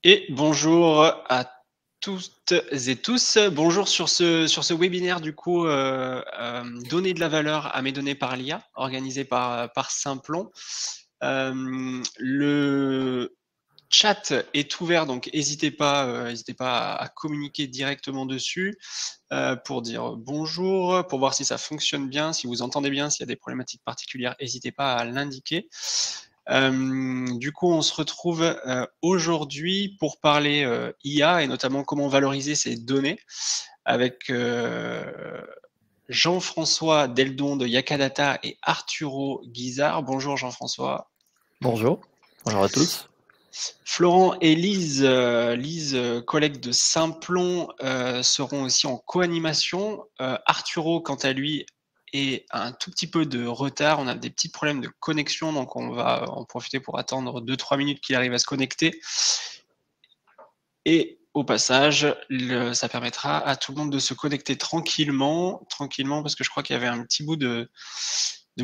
Et bonjour à toutes et tous. Bonjour sur ce webinaire du coup, donner de la valeur à mes données par l'IA, organisé par Simplon. Le chat est ouvert, donc n'hésitez pas à communiquer directement dessus pour dire bonjour, pour voir si ça fonctionne bien, si vous entendez bien, s'il y a des problématiques particulières, n'hésitez pas à l'indiquer. Du coup, on se retrouve aujourd'hui pour parler IA et notamment comment valoriser ces données avec Jean-François Deldon de Yakadata et Arturo Guizard. Bonjour Jean-François. Bonjour, bonjour à tous. Florent et Lise, collègues de Simplon, seront aussi en co-animation. Arturo, quant à lui, est un tout petit peu de retard. On a des petits problèmes de connexion, donc on va en profiter pour attendre 2-3 minutes qu'il arrive à se connecter. Et au passage, ça permettra à tout le monde de se connecter tranquillement, parce que je crois qu'il y avait un petit bout de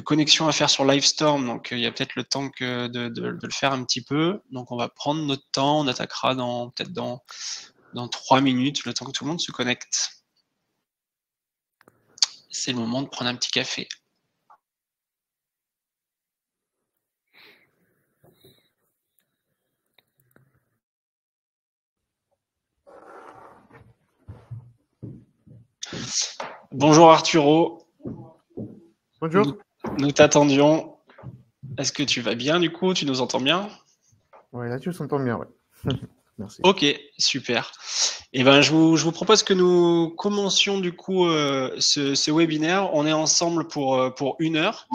connexion à faire sur Livestorm, donc il y a peut-être le temps de le faire un petit peu. Donc on va prendre notre temps, on attaquera peut-être dans 3 minutes, le temps que tout le monde se connecte. C'est le moment de prendre un petit café. Bonjour Arturo. Bonjour. Nous t'attendions. Est-ce que tu vas bien du coup? Tu nous entends bien? Ouais, là tu s'entends bien, ouais. Merci. Ok, super. Et ben, je vous propose que nous commencions du coup ce webinaire. On est ensemble pour 1 heure.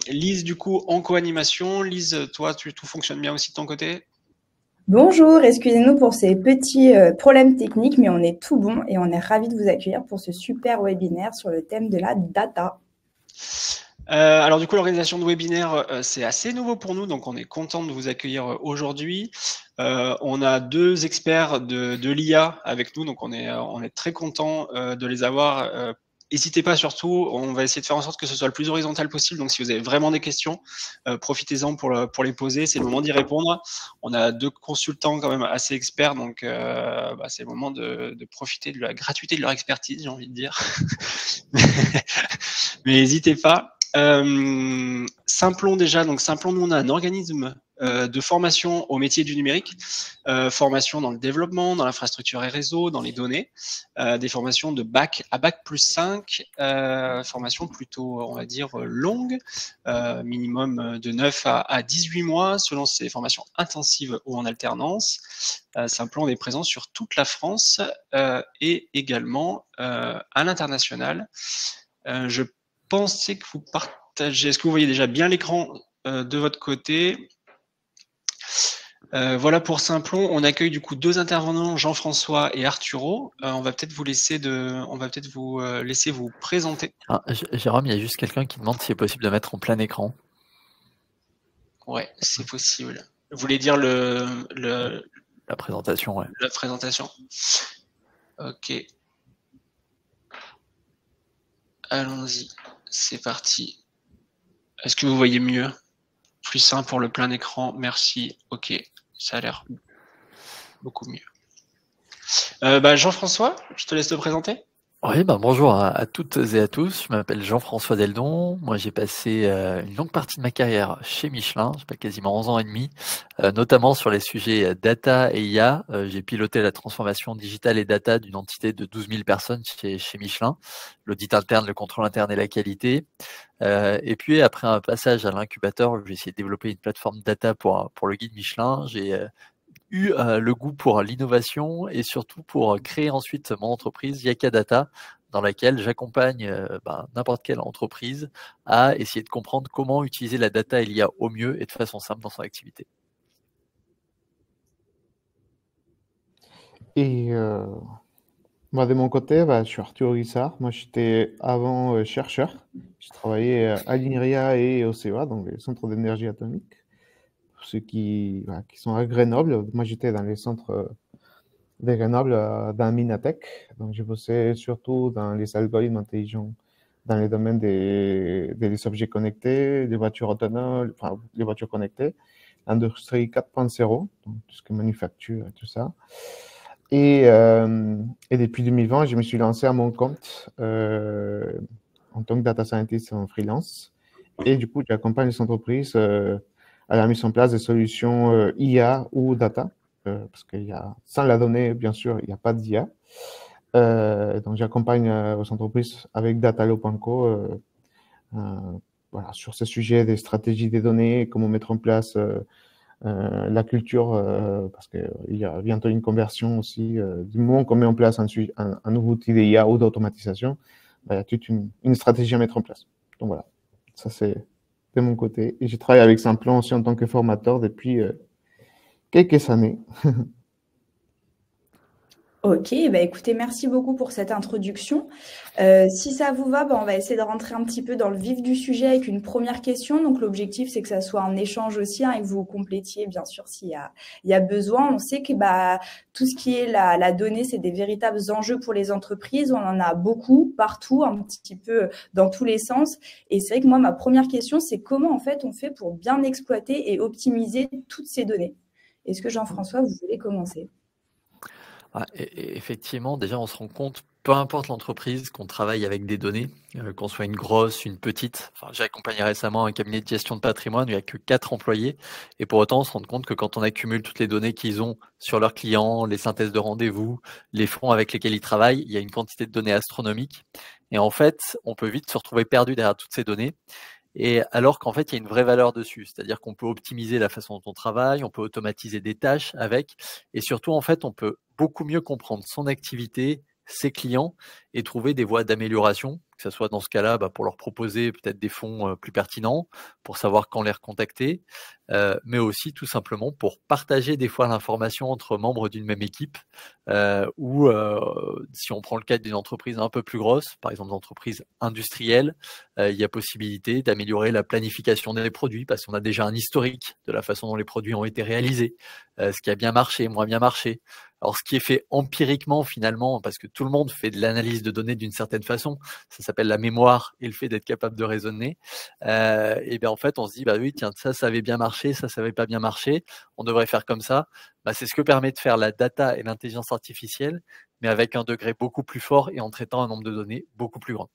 Lise, du coup, en co-animation. Lise, toi, tout fonctionne bien aussi de ton côté? Bonjour, excusez-nous pour ces petits problèmes techniques, mais on est tout bon et on est ravis de vous accueillir pour ce super webinaire sur le thème de la data. Alors du coup, l'organisation de webinaire, c'est assez nouveau pour nous, donc on est content de vous accueillir aujourd'hui. On a 2 experts de l'IA avec nous, donc on est très content de les avoir. N'hésitez pas surtout, on va essayer de faire en sorte que ce soit le plus horizontal possible, donc si vous avez vraiment des questions, profitez-en pour les poser, c'est le moment d'y répondre. On a 2 consultants quand même assez experts, donc c'est le moment de profiter de la gratuité de leur expertise, j'ai envie de dire. Mais n'hésitez pas. Simplon déjà, donc Simplon, nous on a un organisme de formation au métier du numérique, formation dans le développement, dans l'infrastructure et réseau, dans les données, des formations de bac à bac plus 5, formation plutôt, on va dire, longue, minimum de 9 à 18 mois, selon si c'est des formations intensives ou en alternance. Simplon est présent sur toute la France et également à l'international. Je pensais que vous partagez. Est-ce que vous voyez déjà bien l'écran de votre côté? Voilà pour Simplon. On accueille du coup 2 intervenants, Jean-François et Arturo. On va peut-être vous laisser vous présenter. Ah, Jérôme, il y a juste quelqu'un qui demande si c'est possible de mettre en plein écran. Ouais, c'est possible. Vous voulez dire La présentation, ouais. La présentation. Ok. Allons-y. C'est parti. Est-ce que vous voyez mieux? Plus simple pour le plein écran. Merci. Ok. Ça a l'air beaucoup mieux. Jean-François, je te laisse te présenter. Oui, bonjour à toutes et à tous. Je m'appelle Jean-François Deldon. Moi, j'ai passé une longue partie de ma carrière chez Michelin, j'ai pas quasiment 11 ans et demi, notamment sur les sujets data et IA. J'ai piloté la transformation digitale et data d'une entité de 12 000 personnes chez Michelin, l'audit interne, le contrôle interne et la qualité. Et puis, après un passage à l'incubateur, j'ai essayé de développer une plateforme data pour le guide Michelin. J'ai eu le goût pour l'innovation et surtout pour créer ensuite mon entreprise Yakadata, dans laquelle j'accompagne n'importe quelle entreprise à essayer de comprendre comment utiliser la data et l'IA au mieux et de façon simple dans son activité. Et moi, de mon côté, je suis Arthur Guissard. Moi, j'étais avant chercheur. Je travaillais à l'INRIA et au CEA, donc les centres d'énergie atomique. Pour ceux qui sont à Grenoble, moi, j'étais dans les centres de Grenoble, dans Minatech. Donc, je bossais surtout dans les algorithmes intelligents, dans les domaines des objets connectés, des voitures autonomes, enfin, les voitures connectées, industrie 4.0, donc tout ce qui est manufacture et tout ça. Et depuis 2020, je me suis lancé à mon compte en tant que data scientist en freelance. Et du coup, j'accompagne les entreprises à la mise en place des solutions IA ou data, parce sans la donnée, bien sûr, il n'y a pas d'IA. Donc, j'accompagne aux entreprises avec Datalo.co voilà, sur ce sujet des stratégies des données, comment mettre en place la culture, parce qu'il y a bientôt une conversion aussi. Du moment qu'on met en place un nouveau outil d'IA ou d'automatisation, il y a toute une stratégie à mettre en place. Donc voilà, ça c'est de mon côté. Et j'ai travaillé avec Simplon aussi en tant que formateur depuis quelques années. Ok, bah écoutez, merci beaucoup pour cette introduction. Si ça vous va, on va essayer de rentrer un petit peu dans le vif du sujet avec une première question. Donc l'objectif, c'est que ça soit un échange aussi et que vous complétiez, bien sûr, s'il y a besoin. On sait que tout ce qui est la donnée, c'est des véritables enjeux pour les entreprises. On en a beaucoup, partout, un petit peu dans tous les sens. Et c'est vrai que moi, ma première question, c'est comment en fait on fait pour bien exploiter et optimiser toutes ces données. Est-ce que Jean-François, vous voulez commencer ? Effectivement, déjà, on se rend compte, peu importe l'entreprise, qu'on travaille avec des données, qu'on soit une grosse, une petite. Enfin, j'ai accompagné récemment un cabinet de gestion de patrimoine, il n'y a que 4 employés. Et pour autant, on se rend compte que quand on accumule toutes les données qu'ils ont sur leurs clients, les synthèses de rendez-vous, les fonds avec lesquels ils travaillent, il y a une quantité de données astronomique. Et en fait, on peut vite se retrouver perdu derrière toutes ces données. Et alors qu'en fait, il y a une vraie valeur dessus. C'est-à-dire qu'on peut optimiser la façon dont on travaille, on peut automatiser des tâches avec, et surtout, en fait, on peut beaucoup mieux comprendre son activité, ses clients, et trouver des voies d'amélioration, que ce soit dans ce cas-là, pour leur proposer peut-être des fonds plus pertinents, pour savoir quand les recontacter, mais aussi tout simplement pour partager des fois l'information entre membres d'une même équipe, ou si on prend le cas d'une entreprise un peu plus grosse, par exemple d'entreprise industrielle, il y a possibilité d'améliorer la planification des produits parce qu'on a déjà un historique de la façon dont les produits ont été réalisés, ce qui a bien marché, moins bien marché. Alors, ce qui est fait empiriquement, finalement, parce que tout le monde fait de l'analyse de données d'une certaine façon, ça s'appelle la mémoire et le fait d'être capable de raisonner. Et bien, en fait, on se dit, oui, tiens, ça avait bien marché, ça avait pas bien marché, on devrait faire comme ça. C'est ce que permet de faire la data et l'intelligence artificielle, mais avec un degré beaucoup plus fort et en traitant un nombre de données beaucoup plus grand.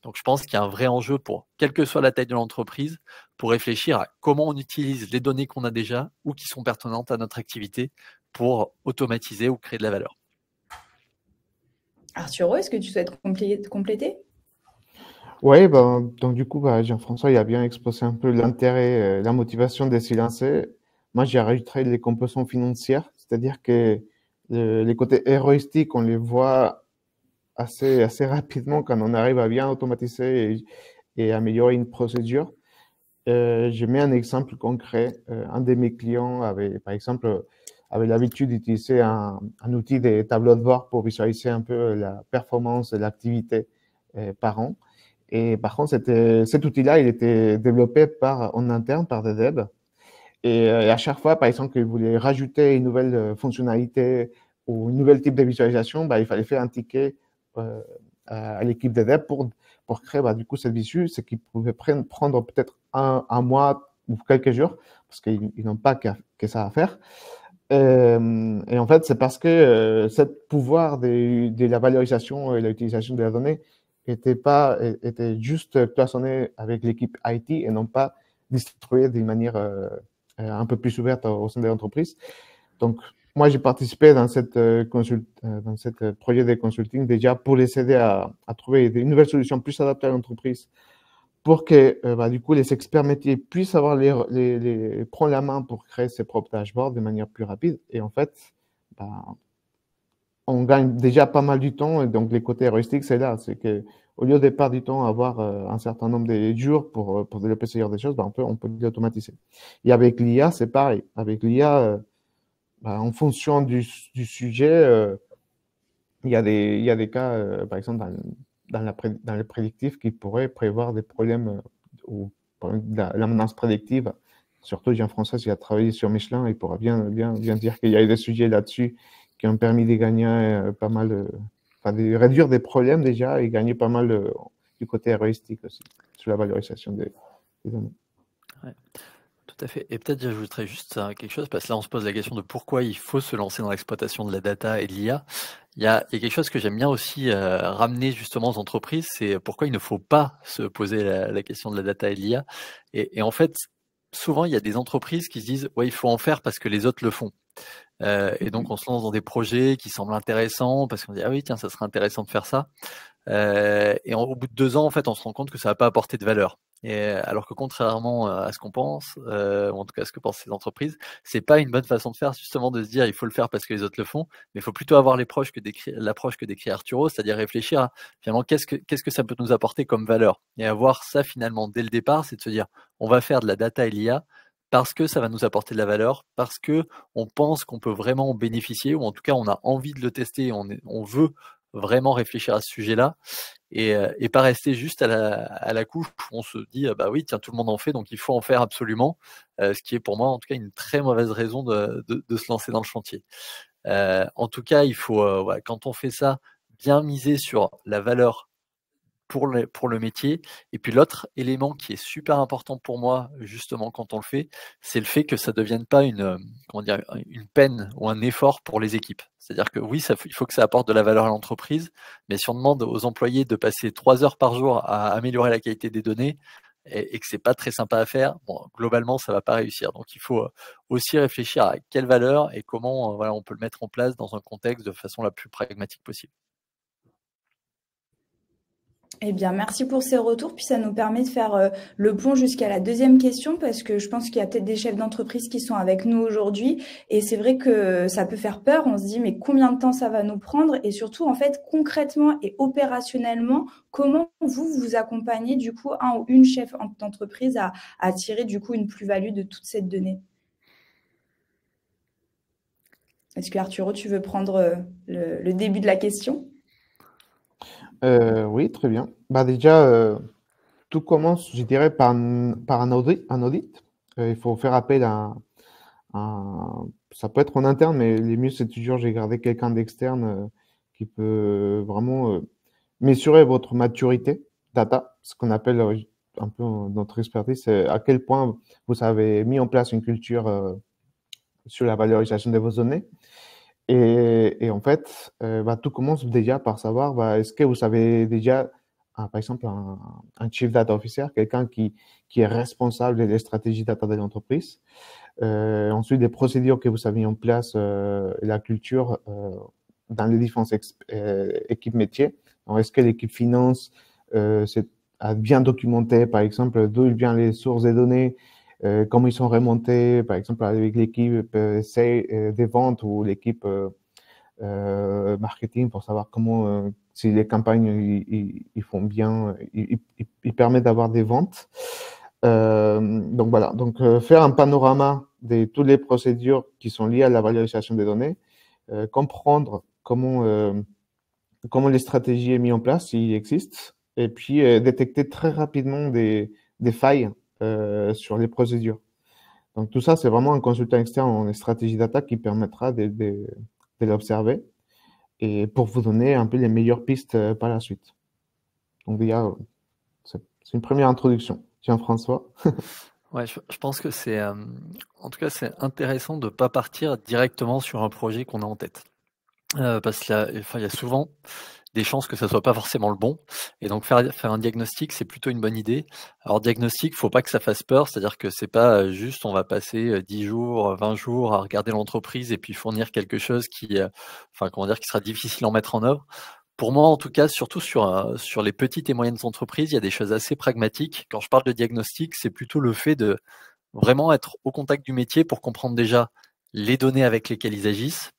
Donc, je pense qu'il y a un vrai enjeu pour, quelle que soit la taille de l'entreprise, pour réfléchir à comment on utilise les données qu'on a déjà ou qui sont pertinentes à notre activité pour automatiser ou créer de la valeur. Arturo, est-ce que tu souhaites compléter ? Oui, donc du coup, Jean-François, il a bien exposé un peu l'intérêt, la motivation de s'y lancer. Moi, j'y rajouterais les composantes financières, c'est-à-dire que les côtés héroïstiques, on les voit assez rapidement quand on arrive à bien automatiser et améliorer une procédure. Je mets un exemple concret. Un de mes clients avait l'habitude d'utiliser un outil des tableaux de bord pour visualiser un peu la performance de l'activité par an. Et par contre, cet outil-là, il était développé en interne par des devs. Et à chaque fois, par exemple, qu'il voulait rajouter une nouvelle fonctionnalité ou un nouvel type de visualisation, il fallait faire un ticket à l'équipe de dev pour créer du coup cette visu, ce qui pouvait prendre peut-être un mois ou quelques jours, parce qu'ils n'ont pas que ça à faire. Et en fait, c'est parce que ce pouvoir de la valorisation et l'utilisation de la donnée était juste cloisonné avec l'équipe IT et non pas distribué d'une manière un peu plus ouverte au sein de l'entreprise. Donc, moi, j'ai participé dans cette projet de consulting déjà pour les aider à trouver une nouvelle solution plus adaptée à l'entreprise pour que, du coup, les experts métiers puissent avoir prendre la main pour créer ses propres dashboards de manière plus rapide. Et en fait, on gagne déjà pas mal du temps. Et donc, les côtés héroïstiques, c'est là. C'est que au lieu de perdre du temps à avoir un certain nombre de jours pour développer ce genre de choses, on peut l'automatiser. Et avec l'IA, c'est pareil. Avec l'IA, en fonction du sujet, il y a des cas, par exemple, dans le prédictif qui pourraient prévoir des problèmes ou l'amenance prédictive. Surtout Jean-François, qui a travaillé sur Michelin, il pourra bien dire qu'il y a eu des sujets là-dessus qui ont permis de gagner pas mal, de réduire des problèmes déjà et gagner pas mal du côté héroïstique aussi, sur la valorisation des données. Ouais. Tout à fait. Et peut-être j'ajouterais juste quelque chose, parce que là on se pose la question de pourquoi il faut se lancer dans l'exploitation de la data et de l'IA. Il y a quelque chose que j'aime bien aussi ramener justement aux entreprises, c'est pourquoi il ne faut pas se poser la question de la data et de l'IA. Et en fait, souvent il y a des entreprises qui se disent ouais, il faut en faire parce que les autres le font. Et donc on se lance dans des projets qui semblent intéressants parce qu'on dit ah oui tiens ça serait intéressant de faire ça. Et au bout de 2 ans en fait on se rend compte que ça va pas apporter de valeur. Et alors que contrairement à ce qu'on pense, ou en tout cas à ce que pensent ces entreprises, c'est pas une bonne façon de faire justement de se dire il faut le faire parce que les autres le font, mais il faut plutôt avoir l'approche que décrit Arturo, c'est-à-dire réfléchir à finalement qu'est-ce que ça peut nous apporter comme valeur. Et avoir ça finalement dès le départ, c'est de se dire on va faire de la data et l'IA parce que ça va nous apporter de la valeur, parce que on pense qu'on peut vraiment en bénéficier, ou en tout cas on a envie de le tester, on veut vraiment réfléchir à ce sujet-là, et pas rester juste à la couche où on se dit bah oui tiens tout le monde en fait donc il faut en faire absolument, ce qui est pour moi en tout cas une très mauvaise raison de se lancer dans le chantier. En tout cas il faut voilà, quand on fait ça, bien miser sur la valeur pour le métier. Et puis l'autre élément qui est super important pour moi, justement, quand on le fait, c'est le fait que ça ne devienne pas comment dire, une peine ou un effort pour les équipes. C'est-à-dire que oui, il faut que ça apporte de la valeur à l'entreprise, mais si on demande aux employés de passer 3 heures par jour à améliorer la qualité des données, et que c'est pas très sympa à faire, bon, globalement, ça va pas réussir. Donc il faut aussi réfléchir à quelle valeur et comment voilà, on peut le mettre en place dans un contexte de façon la plus pragmatique possible. Eh bien, merci pour ces retours. Puis ça nous permet de faire le pont jusqu'à la deuxième question, parce que je pense qu'il y a peut-être des chefs d'entreprise qui sont avec nous aujourd'hui. Et c'est vrai que ça peut faire peur. On se dit, mais combien de temps ça va nous prendre? Et surtout, en fait, concrètement et opérationnellement, comment vous accompagnez du coup un ou une chef d'entreprise à tirer du coup une plus-value de toute cette donnée? Est-ce que Arturo, tu veux prendre le début de la question? Oui, très bien. Bah déjà, tout commence, je dirais, par un audit. Il faut faire appel ça peut être en interne, mais les mieux, c'est toujours, j'ai gardé quelqu'un d'externe qui peut vraiment mesurer votre maturité data, ce qu'on appelle un peu notre expertise, c'est à quel point vous avez mis en place une culture sur la valorisation de vos données. Et en fait, bah, tout commence déjà par savoir, bah, est-ce que vous avez déjà, par exemple, un Chief Data Officer, quelqu'un qui est responsable des stratégies data de l'entreprise. Ensuite, des procédures que vous avez mis en place, la culture dans les différentes équipes métiers. Donc, est-ce que l'équipe finance a bien documenté, par exemple, d'où viennent les sources des données, comment ils sont remontés, par exemple, avec l'équipe des ventes ou l'équipe marketing pour savoir comment, si les campagnes ils font bien, ils permettent d'avoir des ventes. Donc voilà, donc faire un panorama de toutes les procédures qui sont liées à la valorisation des données, comprendre comment les stratégies sont mises en place, s'il existe, et puis détecter très rapidement des failles sur les procédures. Donc tout ça, c'est vraiment un consultant externe en stratégie data qui permettra de l'observer et pour vous donner un peu les meilleures pistes par la suite. Donc déjà, c'est une première introduction. Tiens, François. Ouais, je pense que c'est, en tout cas, c'est intéressant de ne pas partir directement sur un projet qu'on a en tête. Parce qu'il y a souvent des chances que ça soit pas forcément le bon. Et donc faire un diagnostic, c'est plutôt une bonne idée. Alors diagnostic, faut pas que ça fasse peur, c'est-à-dire que c'est pas juste on va passer 10 jours, 20 jours à regarder l'entreprise et puis fournir quelque chose qui sera difficile à en mettre en œuvre. Pour moi, en tout cas, surtout sur les petites et moyennes entreprises, il y a des choses assez pragmatiques. Quand je parle de diagnostic, c'est plutôt le fait de vraiment être au contact du métier pour comprendre déjà les données avec lesquelles ils agissent,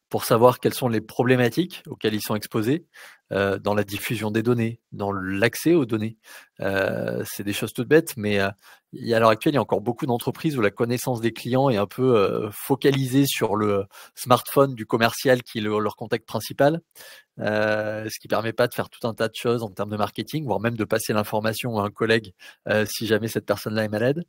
pour savoir quelles sont les problématiques auxquelles ils sont exposés dans la diffusion des données, dans l'accès aux données. C'est des choses toutes bêtes, mais à l'heure actuelle, il y a encore beaucoup d'entreprises où la connaissance des clients est un peu focalisée sur le smartphone du commercial qui est leur contact principal. Ce qui permet pas de faire tout un tas de choses en termes de marketing, voire même de passer l'information à un collègue si jamais cette personne-là est malade.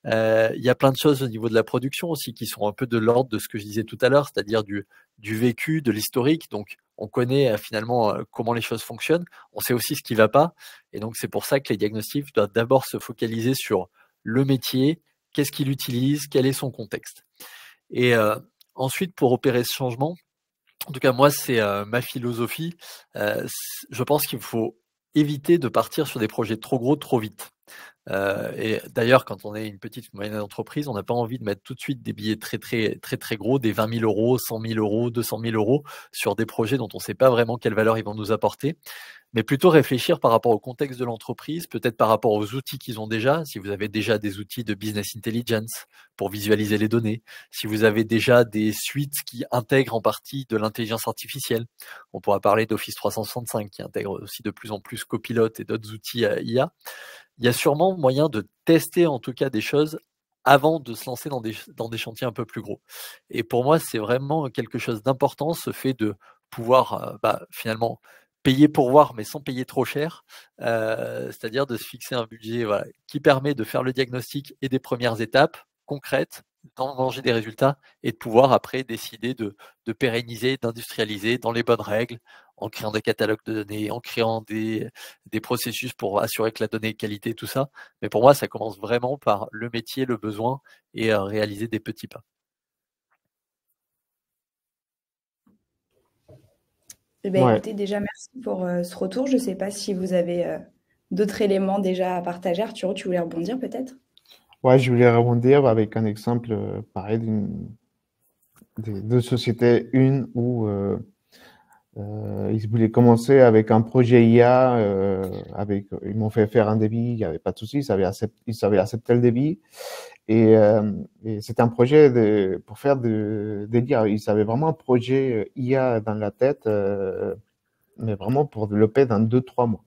Il y a plein de choses au niveau de la production aussi qui sont un peu de l'ordre de ce que je disais tout à l'heure, c'est-à-dire du vécu, de l'historique. Donc, on connaît finalement comment les choses fonctionnent. On sait aussi ce qui va pas. Et donc, c'est pour ça que les diagnostics doivent d'abord se focaliser sur le métier, qu'est-ce qu'il utilise, quel est son contexte. Et ensuite, pour opérer ce changement, en tout cas moi c'est ma philosophie, je pense qu'il faut éviter de partir sur des projets trop gros trop vite. Et d'ailleurs, quand on est une petite ou moyenne entreprise, on n'a pas envie de mettre tout de suite des billets très gros, des 20 000 euros, 100 000 euros, 200 000 euros sur des projets dont on ne sait pas vraiment quelle valeur ils vont nous apporter, mais plutôt réfléchir par rapport au contexte de l'entreprise, peut-être par rapport aux outils qu'ils ont déjà. Si vous avez déjà des outils de business intelligence pour visualiser les données, si vous avez déjà des suites qui intègrent en partie de l'intelligence artificielle, on pourra parler d'Office 365 qui intègre aussi de plus en plus Copilot et d'autres outils IA. Il y a sûrement moyen de tester en tout cas des choses avant de se lancer dans des chantiers un peu plus gros. Et pour moi, c'est vraiment quelque chose d'important, ce fait de pouvoir finalement payer pour voir, mais sans payer trop cher, c'est-à-dire de se fixer un budget qui permet de faire le diagnostic et des premières étapes concrètes, d'engranger des résultats et de pouvoir après décider de pérenniser, d'industrialiser dans les bonnes règles, en créant des catalogues de données, en créant des processus pour assurer que la donnée est qualité, tout ça. Mais pour moi, ça commence vraiment par le métier, le besoin et réaliser des petits pas. Écoutez, déjà, merci pour ce retour. Je ne sais pas si vous avez d'autres éléments déjà à partager. Arturo, tu voulais rebondir peut-être? Ouais, je voulais rebondir avec un exemple pareil des deux sociétés. Une où ils voulaient commencer avec un projet IA, ils m'ont fait faire un devis, il n'y avait pas de souci, ils savaient accepter le devis. Et c'était un projet pour faire des IA. Ils avaient vraiment un projet IA dans la tête, mais vraiment pour développer dans 2-3 mois.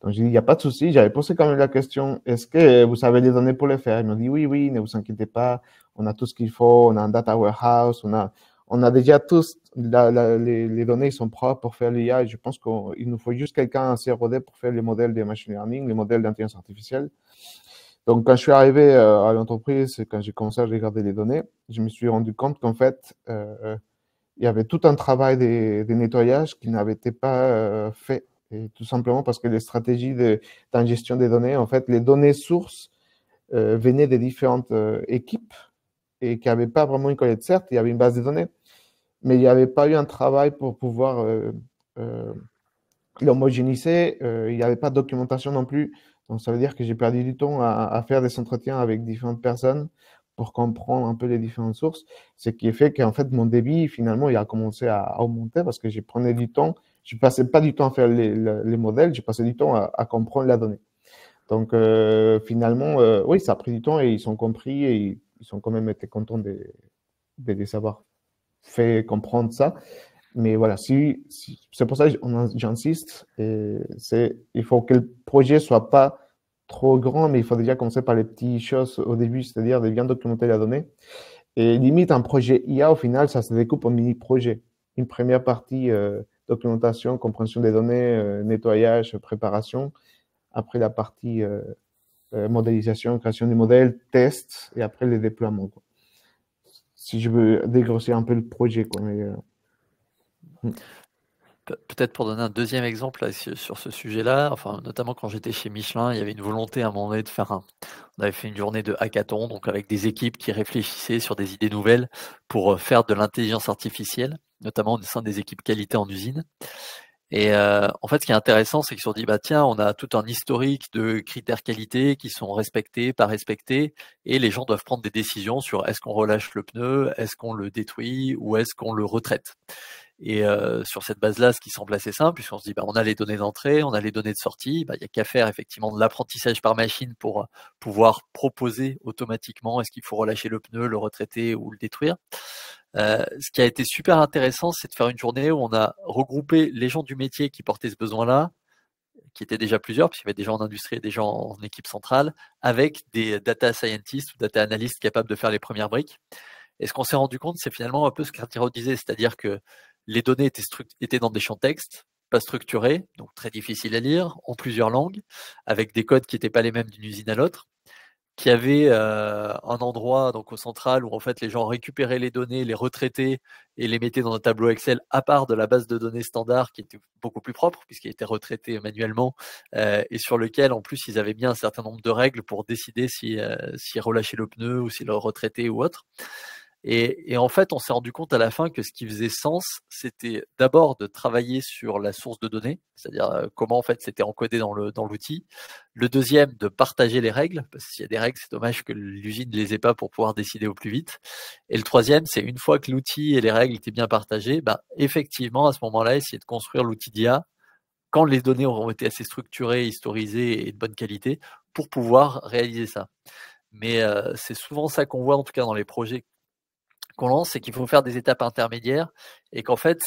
Donc, j'ai dit, il n'y a pas de souci. J'avais posé quand même la question, est-ce que vous avez les données pour le faire? Ils m'ont dit, oui, ne vous inquiétez pas. On a tout ce qu'il faut. On a un data warehouse. On a déjà tous, les données sont propres pour faire l'IA. Je pense qu'il nous faut juste quelqu'un assez rodé pour faire les modèles de machine learning, les modèles d'intelligence artificielle. Donc, quand je suis arrivé à l'entreprise, quand j'ai commencé à regarder les données, je me suis rendu compte qu'en fait, il y avait tout un travail de nettoyage qui n'avait été pas fait. Et tout simplement parce que les stratégies d'ingestion des données, en fait, les données sources venaient des différentes équipes et qui n'avaient pas vraiment une collecte. Certes, il y avait une base de données, mais il n'y avait pas eu un travail pour pouvoir l'homogénéiser. Il n'y avait pas de documentation non plus. Donc, ça veut dire que j'ai perdu du temps à faire des entretiens avec différentes personnes pour comprendre un peu les différentes sources. Ce qui est fait qu'en fait, mon débit, finalement, il a commencé à augmenter parce que je prenais du temps. Je passais pas du temps à faire les modèles, je passais du temps à comprendre la donnée. Donc, finalement, oui, ça a pris du temps et ils ont compris et ils ont quand même été contents de les avoir fait comprendre ça. Mais voilà, c'est pour ça que j'insiste. Il faut que le projet soit pas trop grand, mais il faut déjà commencer par les petites choses au début, c'est-à-dire de bien documenter la donnée. Et limite, un projet IA, au final, ça se découpe en mini-projets. Une première partie, documentation, compréhension des données, nettoyage, préparation. Après, la partie modélisation, création des modèles, test, et après, les déploiements, quoi. Si je veux dégrossir un peu le projet, quoi. Mais, peut-être pour donner un deuxième exemple là, sur ce sujet-là, enfin, notamment quand j'étais chez Michelin, il y avait une volonté à un moment donné de faire on avait fait une journée de hackathon, donc avec des équipes qui réfléchissaient sur des idées nouvelles pour faire de l'intelligence artificielle, notamment au sein des équipes qualité en usine. Et en fait, ce qui est intéressant, c'est qu'ils se sont dit, bah tiens, on a tout un historique de critères qualité qui sont respectés, pas respectés, et les gens doivent prendre des décisions sur est-ce qu'on relâche le pneu, est-ce qu'on le détruit ou est-ce qu'on le retraite. Et sur cette base-là, ce qui semble assez simple, puisqu'on se dit, bah, on a les données d'entrée, on a les données de sortie, bah, il n'y a qu'à faire effectivement de l'apprentissage par machine pour pouvoir proposer automatiquement est-ce qu'il faut relâcher le pneu, le retraiter ou le détruire. Ce qui a été super intéressant, c'est de faire une journée où on a regroupé les gens du métier qui portaient ce besoin-là, qui étaient déjà plusieurs, puisqu'il y avait des gens en industrie et des gens en équipe centrale, avec des data scientists ou data analysts capables de faire les premières briques. Et ce qu'on s'est rendu compte, c'est finalement un peu ce qu'Arturo disait, c'est-à-dire que les données étaient dans des champs texte, pas structurés, donc très difficiles à lire, en plusieurs langues, avec des codes qui n'étaient pas les mêmes d'une usine à l'autre, qu'il y avait un endroit donc au central où en fait les gens récupéraient les données, les retraitaient et les mettaient dans un tableau Excel à part de la base de données standard qui était beaucoup plus propre puisqu'il était retraité manuellement et sur lequel en plus ils avaient bien un certain nombre de règles pour décider si relâcher le pneu ou s'ils le retraitaient ou autre. Et en fait, on s'est rendu compte à la fin que ce qui faisait sens, c'était d'abord de travailler sur la source de données, c'est-à-dire comment en fait c'était encodé dans l'outil. Le deuxième, de partager les règles, parce que s'il y a des règles, c'est dommage que l'usine ne les ait pas pour pouvoir décider au plus vite. Et le troisième, c'est une fois que l'outil et les règles étaient bien partagées, effectivement, à ce moment-là, essayer de construire l'outil d'IA quand les données auront été assez structurées, historisées et de bonne qualité pour pouvoir réaliser ça. Mais c'est souvent ça qu'on voit, en tout cas dans les projets qu'on lance, c'est qu'il faut faire des étapes intermédiaires et qu'en fait,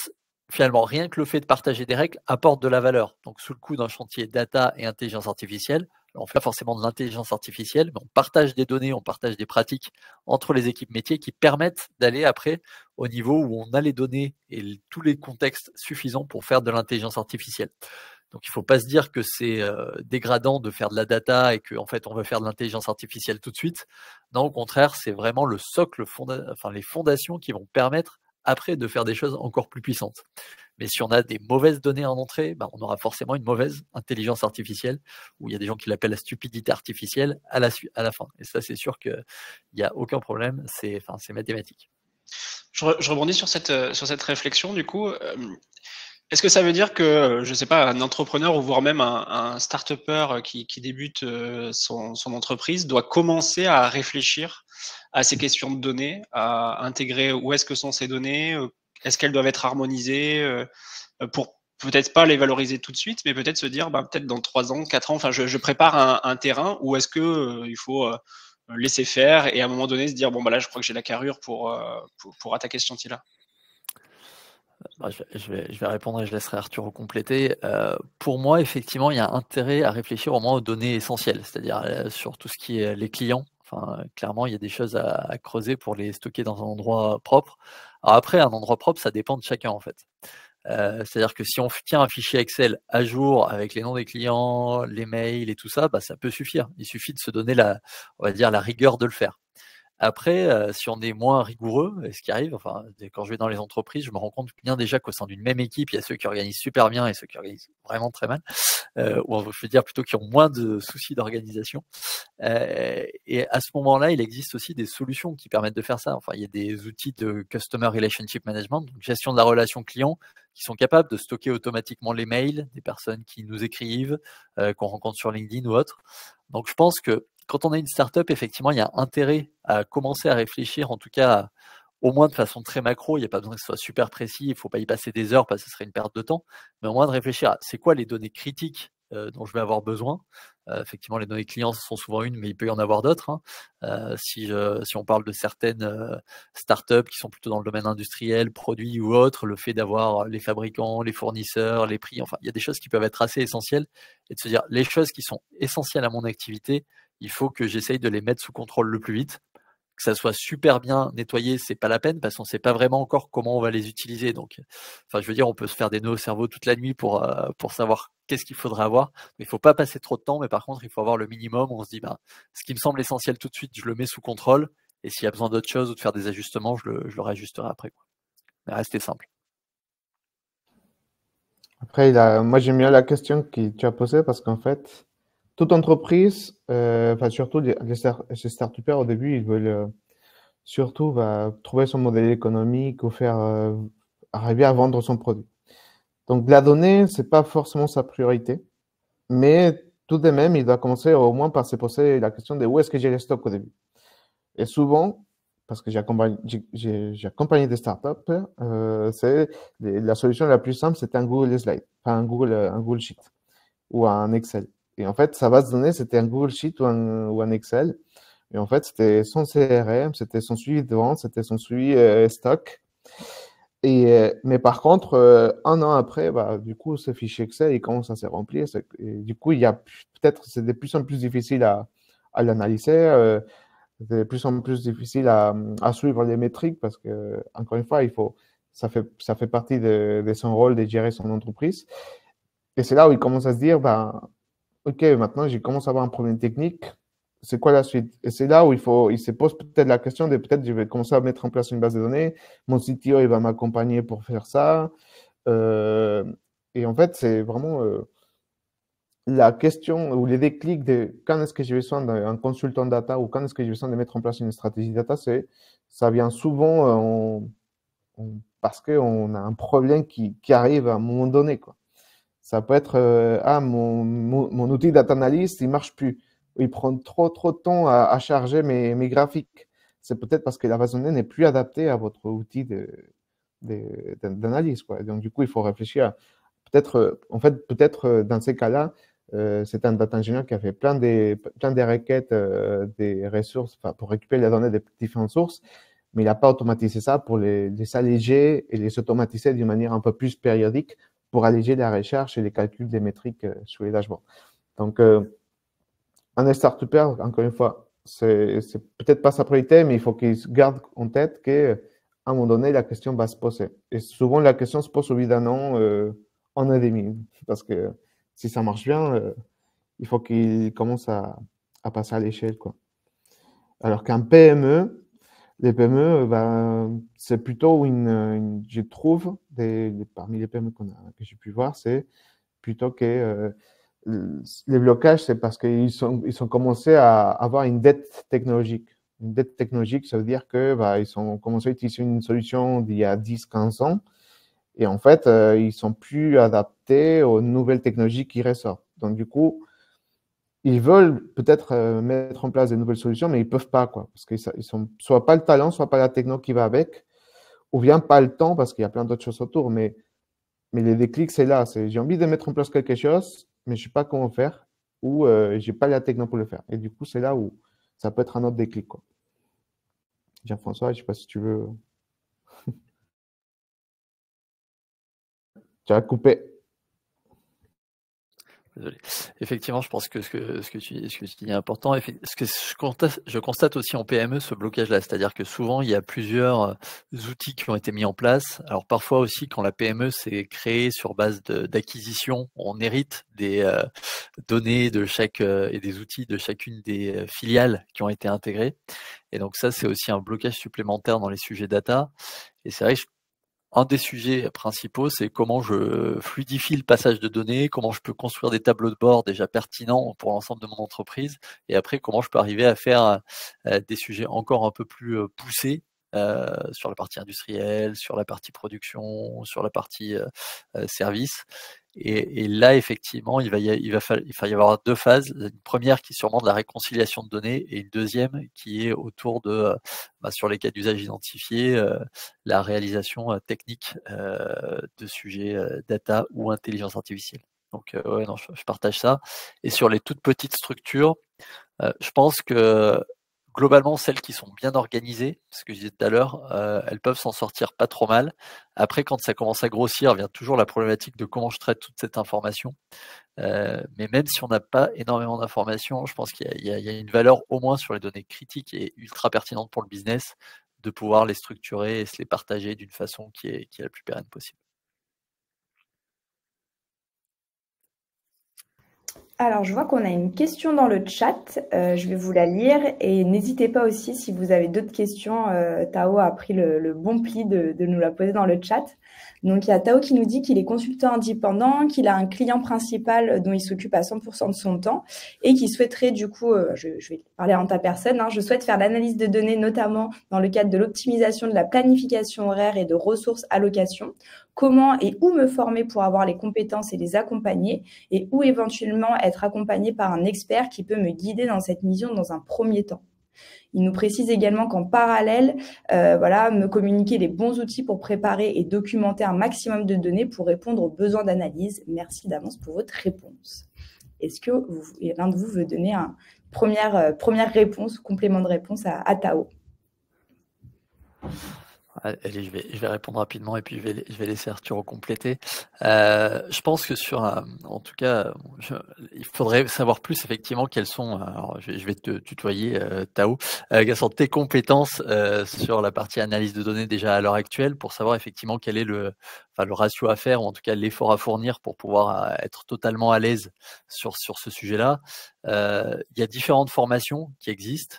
finalement, rien que le fait de partager des règles apporte de la valeur. Donc, sous le coup d'un chantier data et intelligence artificielle, on fait forcément de l'intelligence artificielle, mais on partage des données, on partage des pratiques entre les équipes métiers qui permettent d'aller après au niveau où on a les données et tous les contextes suffisants pour faire de l'intelligence artificielle. Donc, il ne faut pas se dire que c'est dégradant de faire de la data et qu'en fait, on veut faire de l'intelligence artificielle tout de suite. Non, au contraire, c'est vraiment le socle, les fondations qui vont permettre après de faire des choses encore plus puissantes. Mais si on a des mauvaises données en entrée, on aura forcément une mauvaise intelligence artificielle, où il y a des gens qui l'appellent la stupidité artificielle à la fin. Et ça, c'est sûr qu'il n'y a aucun problème, c'est mathématique. Je rebondis sur cette réflexion, du coup. Est-ce que ça veut dire que, je ne sais pas, un entrepreneur ou voire même un start-upper qui débute son entreprise doit commencer à réfléchir à ces questions de données, à intégrer où est-ce que sont ces données, est-ce qu'elles doivent être harmonisées pour peut-être pas les valoriser tout de suite, mais peut-être se dire, peut-être dans 3 ans, 4 ans, enfin, je prépare un terrain où est-ce que il faut laisser faire et à un moment donné se dire, là, je crois que j'ai la carrure pour attaquer ce chantier-là. Je vais répondre et je laisserai Arthur compléter. Pour moi, effectivement, il y a intérêt à réfléchir au moins aux données essentielles, c'est-à-dire sur tout ce qui est les clients. Enfin, clairement, il y a des choses à creuser pour les stocker dans un endroit propre. Alors après, un endroit propre, ça dépend de chacun en fait. C'est-à-dire que si on tient un fichier Excel à jour avec les noms des clients, les mails et tout ça, ça peut suffire. Il suffit de se donner la rigueur de le faire. Après, si on est moins rigoureux, et ce qui arrive, quand je vais dans les entreprises, je me rends compte bien déjà qu'au sein d'une même équipe, il y a ceux qui organisent super bien et ceux qui organisent vraiment très mal, ou je veux dire plutôt qui ont moins de soucis d'organisation. Et à ce moment-là, il existe aussi des solutions qui permettent de faire ça. Il y a des outils de Customer Relationship Management, donc gestion de la relation client, qui sont capables de stocker automatiquement les mails des personnes qui nous écrivent, qu'on rencontre sur LinkedIn ou autre. Donc je pense que quand on a une startup, effectivement, il y a intérêt à commencer à réfléchir, en tout cas, au moins de façon très macro. Il n'y a pas besoin que ce soit super précis, il ne faut pas y passer des heures parce que ce serait une perte de temps, mais au moins de réfléchir à c'est quoi les données critiques dont je vais avoir besoin. Effectivement, les données clients sont souvent une, mais il peut y en avoir d'autres. Si on parle de certaines startups qui sont plutôt dans le domaine industriel, produits ou autres, le fait d'avoir les fabricants, les fournisseurs, les prix, il y a des choses qui peuvent être assez essentielles et de se dire les choses qui sont essentielles à mon activité, il faut que j'essaye de les mettre sous contrôle le plus vite. Que ça soit super bien nettoyé, c'est pas la peine parce qu'on ne sait pas vraiment encore comment on va les utiliser. Donc, je veux dire, on peut se faire des nœuds au cerveau toute la nuit pour savoir qu'est-ce qu'il faudrait avoir. Mais il ne faut pas passer trop de temps. Mais par contre, il faut avoir le minimum. On se dit, ce qui me semble essentiel tout de suite, je le mets sous contrôle. Et s'il y a besoin d'autre chose ou de faire des ajustements, je le réajusterai après. Mais restez simple. Après, moi, j'aime bien la question que tu as posée parce qu'en fait, toute entreprise, surtout les start-upers au début, ils veulent surtout trouver son modèle économique ou faire arriver à vendre son produit. Donc, la donnée, c'est pas forcément sa priorité, mais tout de même, il doit commencer au moins par se poser la question de où est-ce que j'ai les stocks au début. Et souvent, parce que j'ai accompagné des startups, la solution la plus simple, c'est un Google Slide, enfin un Google Sheet ou un Excel. Et en fait, sa base de données, c'était un Google Sheet ou un Excel. Et en fait, c'était son CRM, c'était son suivi de vente, c'était son suivi stock. Mais par contre, un an après, du coup, ce fichier Excel, il commence à se remplir. Et du coup, c'est de plus en plus difficile à l'analyser. C'est de plus en plus difficile à suivre les métriques parce que, encore une fois, ça fait partie de son rôle de gérer son entreprise. Et c'est là où il commence à se dire, OK, maintenant, j'ai commencé à avoir un problème technique. c'est quoi la suite? Et c'est là où il se pose peut-être la question de peut-être je vais commencer à mettre en place une base de données, mon CTO il va m'accompagner pour faire ça. Et en fait, c'est vraiment la question ou les déclics de quand est-ce que j'ai besoin d'un consultant data ou quand est-ce que j'ai besoin de mettre en place une stratégie data, ça vient souvent parce qu'on a un problème qui arrive à un moment donné, quoi. Ça peut être mon outil data analyst, il marche plus. Il prend trop de temps à charger mes graphiques. C'est peut-être parce que la base de données n'est plus adaptée à votre outil d'analyse, quoi. Donc, du coup, il faut réfléchir. Peut-être dans ces cas-là, c'est un data engineer qui a fait plein de requêtes, des ressources pour récupérer les données des différentes sources, mais il n'a pas automatisé ça pour les alléger et les automatiser d'une manière un peu plus périodique pour alléger la recherche et les calculs des métriques sur les dashboards. Donc, un start-upper, encore une fois, c'est peut-être pas sa priorité, mais il faut qu'il garde en tête qu'à un moment donné, la question va se poser. Et souvent, la question se pose au bout d'un an, en an et demi. Parce que si ça marche bien, il faut qu'il commence à passer à l'échelle, quoi. Alors qu'un PME, les PME, c'est plutôt je trouve, parmi les PME que j'ai pu voir, c'est plutôt que les blocages, c'est parce qu'ils ont commencé à avoir une dette technologique. Une dette technologique, ça veut dire que ils ont commencé à utiliser une solution d'il y a 10-15 ans et en fait, ils sont plus adaptés aux nouvelles technologies qui ressortent. Donc, du coup, ils veulent peut-être mettre en place de nouvelles solutions, mais ils peuvent pas, quoi, parce qu'ils sont soit pas le talent, soit pas la techno qui va avec, ou bien pas le temps, parce qu'il y a plein d'autres choses autour. Mais les déclics, c'est là. J'ai envie de mettre en place quelque chose, mais je sais pas comment faire, ou j'ai pas la techno pour le faire. Et du coup, c'est là où ça peut être un autre déclic, quoi. Jean-François, je sais pas si tu veux. Tu as coupé. Désolé. Effectivement, je pense que ce que tu dis est important. Ce que je constate aussi en PME, ce blocage-là, c'est-à-dire que souvent, il y a plusieurs outils qui ont été mis en place. Alors parfois aussi, quand la PME s'est créée sur base d'acquisition, on hérite des données de chaque et des outils de chacune des filiales qui ont été intégrées. Et donc ça, c'est aussi un blocage supplémentaire dans les sujets data. Et c'est vrai que un des sujets principaux, c'est comment je fluidifie le passage de données, comment je peux construire des tableaux de bord déjà pertinents pour l'ensemble de mon entreprise, et après comment je peux arriver à faire des sujets encore un peu plus poussés sur la partie industrielle, sur la partie production, sur la partie service. Et là, effectivement, il va y avoir deux phases. Une première qui est sûrement de la réconciliation de données et une deuxième qui est autour de, sur les cas d'usage identifiés, la réalisation technique de sujets data ou intelligence artificielle. Donc, ouais, non, je partage ça. Et sur les toutes petites structures, je pense que globalement, celles qui sont bien organisées, ce que je disais tout à l'heure, elles peuvent s'en sortir pas trop mal. Après, quand ça commence à grossir, vient toujours la problématique de comment je traite toute cette information. Mais même si on n'a pas énormément d'informations, je pense qu'il y a une valeur au moins sur les données critiques et ultra pertinentes pour le business de pouvoir les structurer et se les partager d'une façon qui est la plus pérenne possible. Alors, je vois qu'on a une question dans le chat. Je vais vous la lire et n'hésitez pas aussi si vous avez d'autres questions. Tao a pris le bon pli de nous la poser dans le chat. Donc, il y a Tao qui nous dit qu'il est consultant indépendant, qu'il a un client principal dont il s'occupe à 100% de son temps et qui souhaiterait du coup, je vais parler en ta personne, je souhaite faire l'analyse de données notamment dans le cadre de l'optimisation de la planification horaire et de ressources allocation. Comment et où me former pour avoir les compétences et les accompagner et où éventuellement être accompagné par un expert qui peut me guider dans cette mission dans un premier temps. Il nous précise également qu'en parallèle, me communiquer les bons outils pour préparer et documenter un maximum de données pour répondre aux besoins d'analyse. Merci d'avance pour votre réponse. Est-ce que l'un de vous veut donner une première réponse ou complément de réponse à Tao? Allez, je vais répondre rapidement et puis je vais laisser Arturo compléter. Je pense que en tout cas, il faudrait savoir plus effectivement quelles sont, alors je vais te tutoyer, Tao, quelles sont tes compétences sur la partie analyse de données déjà à l'heure actuelle pour savoir effectivement quel est le ratio à faire ou en tout cas l'effort à fournir pour pouvoir être totalement à l'aise sur ce sujet-là. Il y a différentes formations qui existent.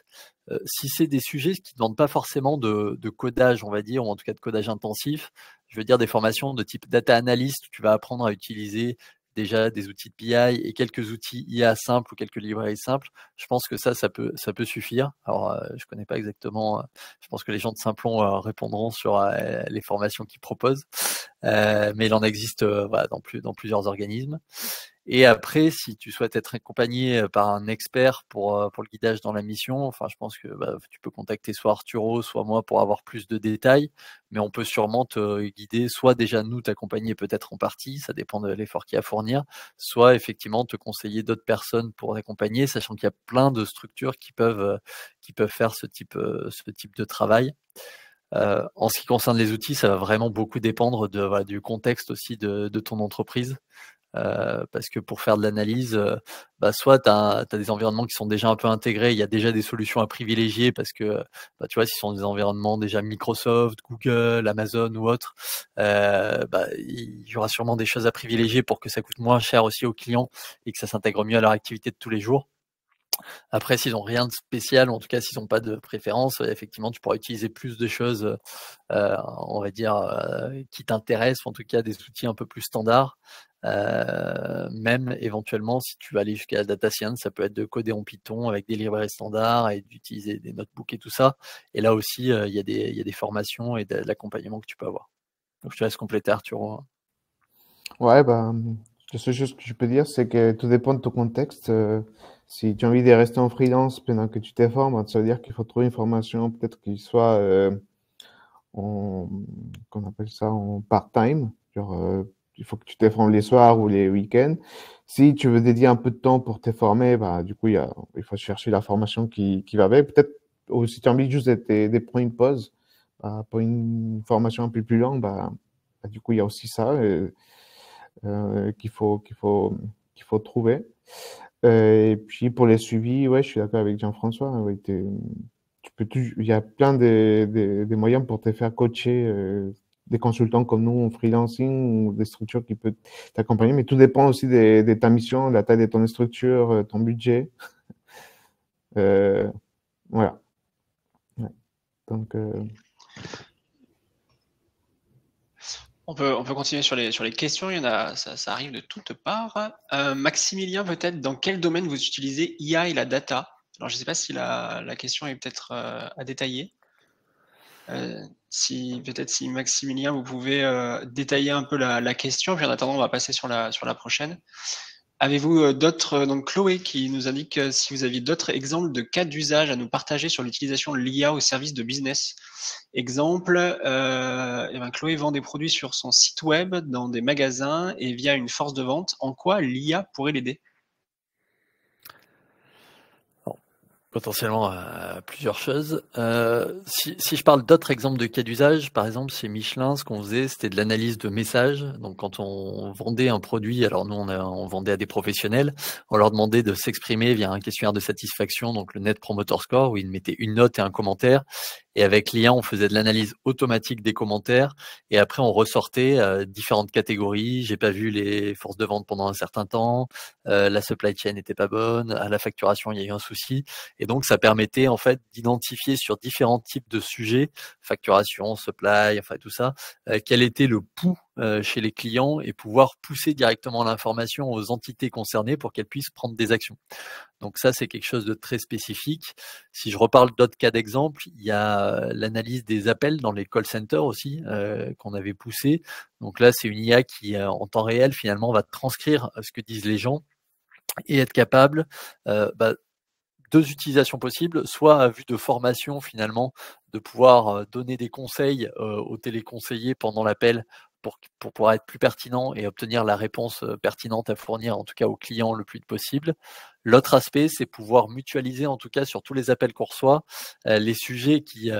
Si c'est des sujets qui ne demandent pas forcément de codage, on va dire, ou en tout cas de codage intensif, je veux dire des formations de type data analyst où tu vas apprendre à utiliser déjà des outils de BI et quelques outils IA simples ou quelques librairies simples, je pense que ça peut suffire. Alors, je connais pas exactement, je pense que les gens de Simplon répondront sur les formations qu'ils proposent, mais il en existe voilà, dans plusieurs organismes. Et après, si tu souhaites être accompagné par un expert pour le guidage dans la mission, enfin, je pense que tu peux contacter soit Arturo, soit moi pour avoir plus de détails, mais on peut sûrement te guider, soit déjà nous t'accompagner peut-être en partie, ça dépend de l'effort qu'il y a à fournir, soit effectivement te conseiller d'autres personnes pour t'accompagner, sachant qu'il y a plein de structures qui peuvent faire ce type de travail. En ce qui concerne les outils, ça va vraiment beaucoup dépendre du contexte aussi de ton entreprise. Parce que pour faire de l'analyse, soit tu as des environnements qui sont déjà un peu intégrés, il y a déjà des solutions à privilégier parce que tu vois, si ce sont des environnements déjà Microsoft, Google, Amazon ou autres, il y aura sûrement des choses à privilégier pour que ça coûte moins cher aussi aux clients et que ça s'intègre mieux à leur activité de tous les jours. Après, s'ils n'ont rien de spécial, ou en tout cas s'ils n'ont pas de préférence, effectivement, tu pourras utiliser plus de choses, on va dire, qui t'intéressent, ou en tout cas des outils un peu plus standards. Même éventuellement, si tu vas aller jusqu'à la data science, ça peut être de coder en Python avec des librairies standards et d'utiliser des notebooks et tout ça. Et là aussi, il y a des formations et de l'accompagnement que tu peux avoir. Donc, je te laisse compléter, Arthur. Ouais, la seule chose que je peux dire, c'est que tout dépend de ton contexte. Si tu as envie de rester en freelance pendant que tu te formes, ça veut dire qu'il faut trouver une formation peut-être qui soit qu'on appelle ça en part-time. Genre, il faut que tu te formes les soirs ou les week-ends. Si tu veux dédier un peu de temps pour te former, du coup, il faut chercher la formation qui va avec. Peut-être, ou si tu as envie juste de prendre une pause pour une formation un peu plus longue, du coup, il y a aussi ça qu'il faut trouver. Et puis pour les suivis, ouais, je suis d'accord avec Jean-François. Ouais, il y a plein de moyens pour te faire coacher des consultants comme nous en freelancing ou des structures qui peuvent t'accompagner, mais tout dépend aussi de ta mission, de la taille de ton structure, ton budget. Voilà. Ouais. Donc, On peut continuer sur les questions. Il y en a, ça arrive de toutes parts. Maximilien, peut-être, dans quel domaine vous utilisez IA et la data? Alors, je ne sais pas si la question est peut-être à détailler. Si Maximilien, vous pouvez détailler un peu la question, puis en attendant, on va passer sur la prochaine. Avez-vous d'autres, donc Chloé qui nous indique si vous aviez d'autres exemples de cas d'usage à nous partager sur l'utilisation de l'IA au service de business. Exemple, Chloé vend des produits sur son site web, dans des magasins et via une force de vente. En quoi l'IA pourrait l'aider? Potentiellement plusieurs choses. Si je parle d'autres exemples de cas d'usage, par exemple chez Michelin, ce qu'on faisait, c'était de l'analyse de messages. Donc quand on vendait un produit, alors nous on vendait à des professionnels, on leur demandait de s'exprimer via un questionnaire de satisfaction, donc le Net Promoter Score, où ils mettaient une note et un commentaire. Et avec l'IA, on faisait de l'analyse automatique des commentaires. Et après, on ressortait différentes catégories. J'ai pas vu les forces de vente pendant un certain temps. La supply chain n'était pas bonne. À la facturation, il y a eu un souci. Et donc, ça permettait en fait d'identifier sur différents types de sujets, facturation, supply, enfin tout ça, quel était le pouls chez les clients et pouvoir pousser directement l'information aux entités concernées pour qu'elles puissent prendre des actions. Donc ça, c'est quelque chose de très spécifique. Si je reparle d'autres cas d'exemple, il y a l'analyse des appels dans les call centers aussi, qu'on avait poussé. Donc là, c'est une IA qui, en temps réel, finalement, va transcrire ce que disent les gens et être capable deux utilisations possibles, soit à vue de formation finalement, de pouvoir donner des conseils aux téléconseillers pendant l'appel pour pouvoir être plus pertinent et obtenir la réponse pertinente à fournir, en tout cas au client le plus vite possible. L'autre aspect, c'est pouvoir mutualiser, en tout cas sur tous les appels qu'on reçoit, les sujets qui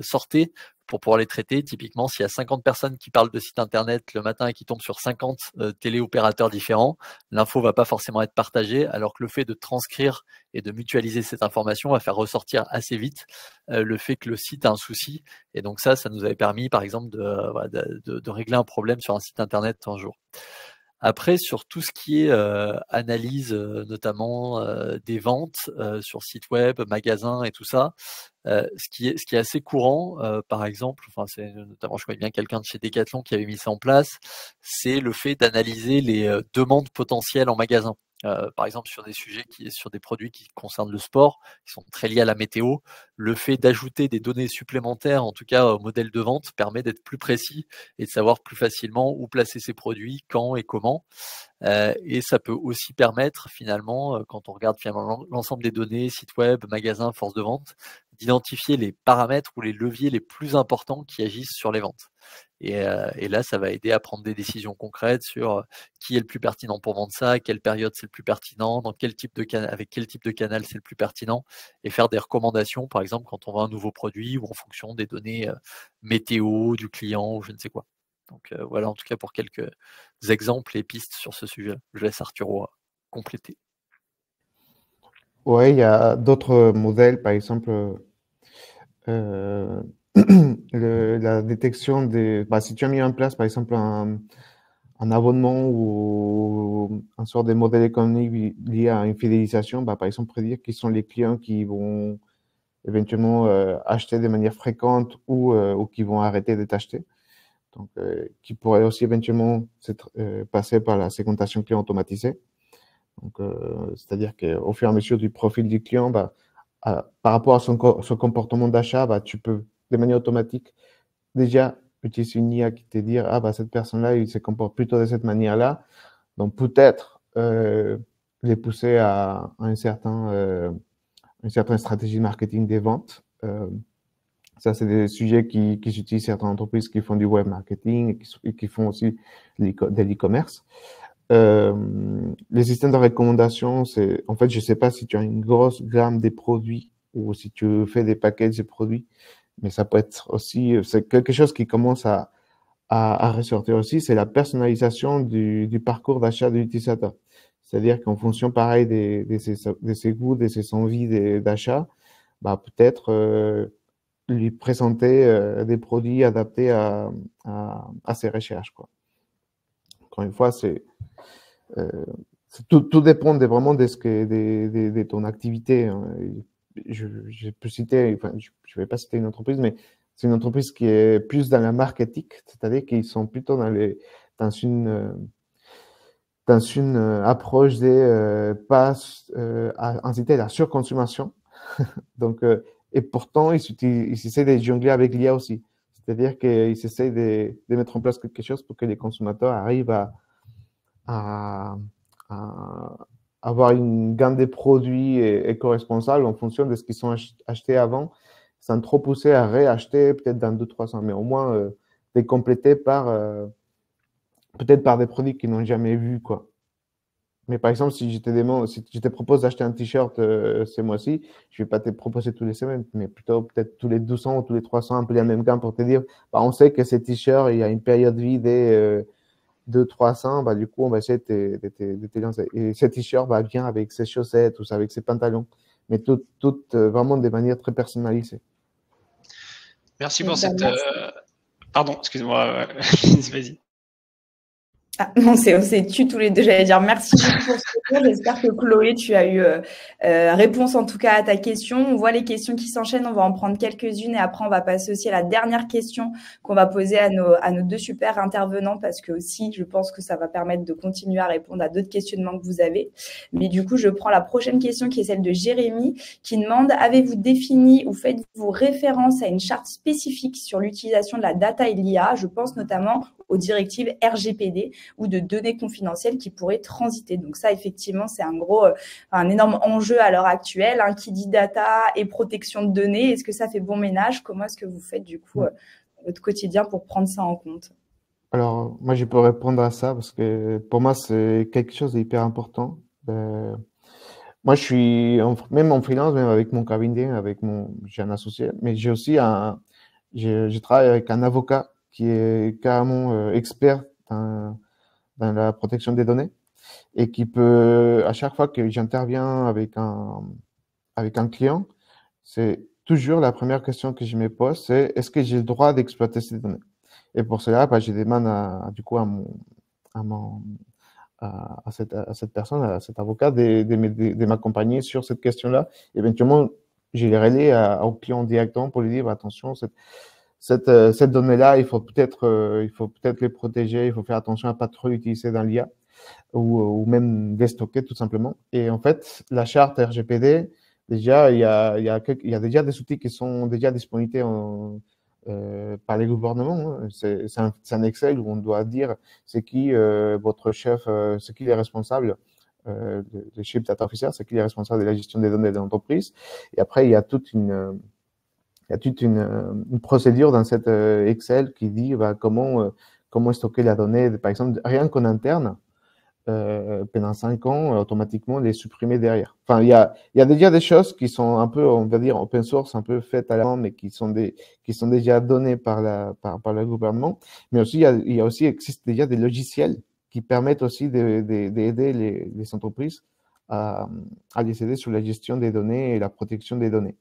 sortaient pour pouvoir les traiter. Typiquement, s'il y a 50 personnes qui parlent de site internet le matin et qui tombent sur 50 téléopérateurs différents, l'info va pas forcément être partagée, alors que le fait de transcrire et de mutualiser cette information va faire ressortir assez vite le fait que le site a un souci. Et donc ça nous avait permis, par exemple, de régler un problème sur un site internet un jour. Après, sur tout ce qui est analyse, notamment des ventes sur site web, magasins et tout ça, ce qui est assez courant, par exemple, enfin c'est notamment, je connais bien quelqu'un de chez Decathlon qui avait mis ça en place, c'est le fait d'analyser les demandes potentielles en magasin. Par exemple, sur des produits qui concernent le sport, qui sont très liés à la météo, le fait d'ajouter des données supplémentaires, en tout cas au modèle de vente, permet d'être plus précis et de savoir plus facilement où placer ces produits, quand et comment. Et ça peut aussi permettre finalement, quand on regarde finalement l'ensemble des données, site web, magasin, force de vente, d'identifier les paramètres ou les leviers les plus importants qui agissent sur les ventes. Et là, ça va aider à prendre des décisions concrètes sur qui est le plus pertinent pour vendre ça, à quelle période c'est le plus pertinent, avec quel type de canal c'est le plus pertinent, et faire des recommandations, par exemple, quand on vend un nouveau produit ou en fonction des données météo du client ou je ne sais quoi. Donc voilà, en tout cas pour quelques exemples et pistes sur ce sujet. Je laisse Arturo compléter. Ouais, il y a d'autres modèles, par exemple, la détection des. Si tu as mis en place, par exemple, un abonnement ou un sort de modèle économique lié à une fidélisation, par exemple, prédire qui sont les clients qui vont éventuellement acheter de manière fréquente ou qui vont arrêter de t'acheter. Donc, qui pourrait aussi éventuellement passer par la segmentation client automatisée. Donc, c'est-à-dire qu'au fur et à mesure du profil du client, par rapport à son comportement d'achat, tu peux, de manière automatique, déjà utiliser une IA qui te dit cette personne-là, il se comporte plutôt de cette manière-là. Donc, peut-être les pousser à une certaine stratégie marketing des ventes. Ça, c'est des sujets qui utilisent certaines entreprises qui font du web marketing et qui font aussi de l'e-commerce. Les systèmes de recommandation, en fait, je ne sais pas si tu as une grosse gamme des produits ou si tu fais des packages de produits, mais ça peut être aussi, c'est quelque chose qui commence à ressortir aussi, c'est la personnalisation du parcours d'achat de l'utilisateur. C'est-à-dire qu'en fonction, pareil, de ses goûts, de ses envies d'achat, peut-être lui présenter des produits adaptés à ses recherches, quoi. Encore une fois, tout dépend vraiment de ton activité. Je peux citer, enfin, je ne vais pas citer une entreprise, mais c'est une entreprise qui est plus dans la marketing, c'est-à-dire qu'ils sont plutôt dans une approche de pas inciter la surconsommation. Donc, et pourtant, ils essaient de jongler avec l'IA aussi. C'est-à-dire qu'ils essaient de mettre en place quelque chose pour que les consommateurs arrivent à avoir une gamme de produits éco-responsables en fonction de ce qu'ils sont achetés avant, sans trop pousser à réacheter peut-être dans 200-300, mais au moins les compléter peut-être par des produits qu'ils n'ont jamais vus, quoi. Mais par exemple, si je te propose d'acheter un t-shirt ce mois-ci, je ne vais pas te proposer tous les semaines, mais plutôt peut-être tous les 200 ou tous les 300, un peu la même gamme pour te dire, on sait que ces t-shirts, il y a une période de vie des 200-300, du coup, on va essayer de te lancer. Et ce t-shirt va bien avec ses chaussettes ou avec ses pantalons, mais tout vraiment de manière très personnalisée. Merci pour cette... Pardon, excuse-moi, vas-y. Ah, on s'est tu tous les deux, j'allais dire merci beaucoup pour ce tour. J'espère que Chloé, tu as eu réponse en tout cas à ta question. On voit les questions qui s'enchaînent, on va en prendre quelques-unes et après on va passer aussi à la dernière question qu'on va poser à nos deux super intervenants parce que aussi je pense que ça va permettre de continuer à répondre à d'autres questionnements que vous avez. Mais du coup, je prends la prochaine question qui est celle de Jérémy qui demande: avez-vous défini ou faites-vous référence à une charte spécifique sur l'utilisation de la data et l'IA? Je pense notamment aux directives RGPD ou de données confidentielles qui pourraient transiter. Donc ça, effectivement, c'est un énorme enjeu à l'heure actuelle. Qui dit data et protection de données, est-ce que ça fait bon ménage? Comment est-ce que vous faites du coup votre quotidien pour prendre ça en compte? Alors, moi, je peux répondre à ça parce que pour moi, c'est quelque chose d'hyper important. Moi, je suis même en freelance, même avec mon cabinet, j'ai un associé, mais j'ai aussi je travaille avec un avocat qui est carrément expert dans la protection des données et qui peut, à chaque fois que j'interviens avec un client, c'est toujours la première question que je me pose, c'est est-ce que j'ai le droit d'exploiter ces données? Et pour cela, bah, je demande du coup à cette personne, à cet avocat, de m'accompagner sur cette question-là. Éventuellement, je les relais au client directement pour lui dire, bah, attention, cette donnée-là, il faut peut-être les protéger, il faut faire attention à ne pas trop l'utiliser dans l'IA ou même les stocker tout simplement. Et en fait, la charte RGPD, déjà, il y a déjà des outils qui sont déjà disponibles par les gouvernements. Hein. C'est un Excel où on doit dire c'est qui votre chef, c'est qui les responsables, le chief data officer, c'est qui les responsables de la gestion des données de l'entreprise. Et après, il y a toute une procédure dans cette Excel qui dit bah, comment stocker la donnée, par exemple, rien qu'en interne, pendant 5 ans, automatiquement les supprimer derrière. Enfin, il y a déjà des choses qui sont un peu, on va dire, open source, un peu faites à la main, mais qui sont déjà données par le gouvernement. Mais aussi, existe déjà des logiciels qui permettent aussi d'aider les entreprises à les aider sur la gestion des données et la protection des données.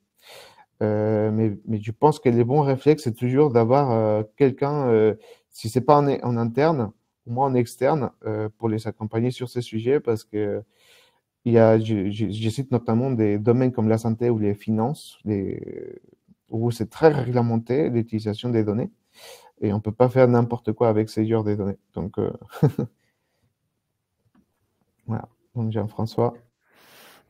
Mais je pense que les bons réflexes, c'est toujours d'avoir quelqu'un, si c'est pas en interne, au moins en externe, pour les accompagner sur ces sujets, parce que je cite notamment des domaines comme la santé ou les finances, où c'est très réglementé l'utilisation des données, et on peut pas faire n'importe quoi avec ces genres de données. Donc, voilà. Donc, Jean-François.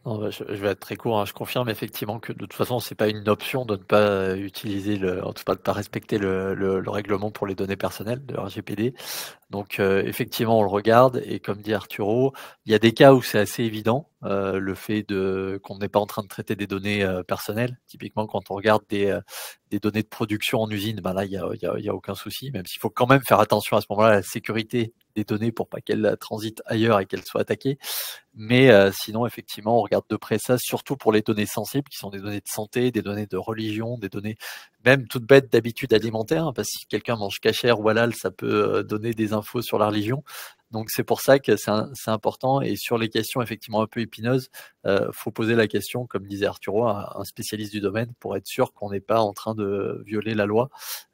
Non, bah, je vais être très court, hein. Je confirme effectivement que de toute façon, c'est pas une option de ne pas utiliser en tout cas de ne pas respecter le règlement pour les données personnelles de RGPD. Donc effectivement, on le regarde et comme dit Arturo, il y a des cas où c'est assez évident, le fait qu'on n'est pas en train de traiter des données personnelles. Typiquement, quand on regarde des données de production en usine, ben là, il y a aucun souci, même s'il faut quand même faire attention à ce moment-là à la sécurité des données pour pas qu'elles transitent ailleurs et qu'elles soient attaquées. Mais sinon, effectivement, on regarde de près ça, surtout pour les données sensibles, qui sont des données de santé, des données de religion, des données même toutes bêtes d'habitude alimentaire, hein, parce que si quelqu'un mange kasher ou halal, ça peut donner des infos sur la religion. Donc c'est pour ça que c'est important. Et sur les questions effectivement un peu épineuses, faut poser la question, comme disait Arturo, à un spécialiste du domaine pour être sûr qu'on n'est pas en train de violer la loi,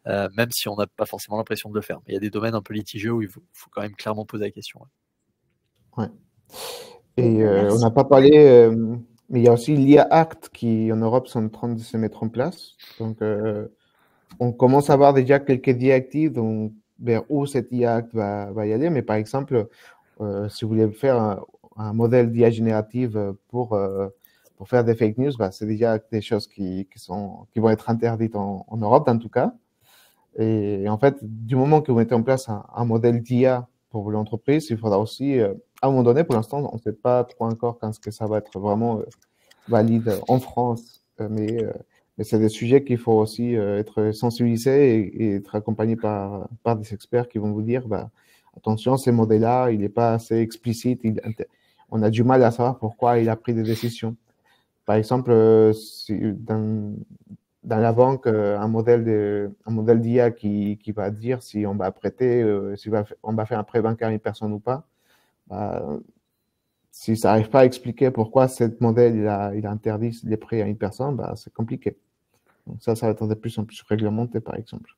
même si on n'a pas forcément l'impression de le faire. Mais il y a des domaines un peu litigieux où il faut quand même clairement poser la question. Ouais. Et on n'a pas parlé, mais il y a aussi l'IA Act qui, en Europe, sont en train de se mettre en place. Donc, on commence à avoir déjà quelques directives vers où cette IA Act va y aller. Mais par exemple, si vous voulez faire un modèle d'IA générative pour faire des fake news, c'est déjà des choses qui vont être interdites en Europe, en tout cas. Et en fait, du moment que vous mettez en place un modèle d'IA pour l'entreprise, il faudra aussi, à un moment donné, pour l'instant, on ne sait pas trop encore quand est-ce que ça va être vraiment valide en France, mais c'est des sujets qu'il faut aussi être sensibilisé et être accompagné par des experts qui vont vous dire, attention, ce modèle-là, il n'est pas assez explicite, on a du mal à savoir pourquoi il a pris des décisions. Par exemple, dans la banque, un modèle d'IA qui va dire si on va prêter, si on va faire un prêt bancaire à une personne ou pas. Si ça n'arrive pas à expliquer pourquoi ce modèle il interdit les prêts à une personne, c'est compliqué. Donc ça va être de plus en plus réglementé, par exemple.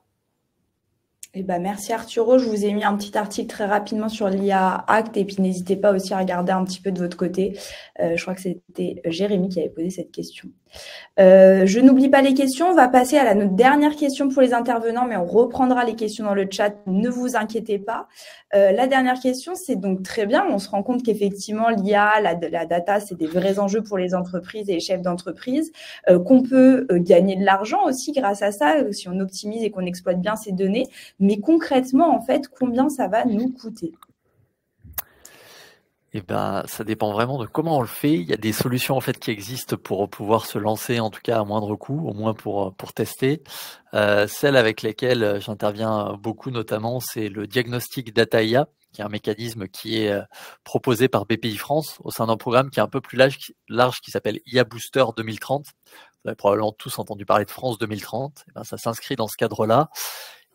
Eh ben, merci Arturo. Je vous ai mis un petit article très rapidement sur l'IA Act et puis n'hésitez pas aussi à regarder un petit peu de votre côté. Je crois que c'était Jérémy qui avait posé cette question. Je n'oublie pas les questions. On va passer à notre dernière question pour les intervenants, mais on reprendra les questions dans le chat. Ne vous inquiétez pas. La dernière question, c'est donc très bien. On se rend compte qu'effectivement, l'IA, la data, c'est des vrais enjeux pour les entreprises et les chefs d'entreprise, qu'on peut gagner de l'argent aussi grâce à ça, si on optimise et qu'on exploite bien ces données. Mais concrètement, en fait, combien ça va nous coûter ? Eh ben, ça dépend vraiment de comment on le fait. Il y a des solutions en fait qui existent pour pouvoir se lancer, en tout cas à moindre coût, au moins pour tester. Celles avec lesquelles j'interviens beaucoup notamment, c'est le diagnostic Data IA, qui est un mécanisme qui est proposé par BPI France au sein d'un programme qui est un peu plus large qui s'appelle IA Booster 2030. Vous avez probablement tous entendu parler de France 2030. Eh ben, ça s'inscrit dans ce cadre-là.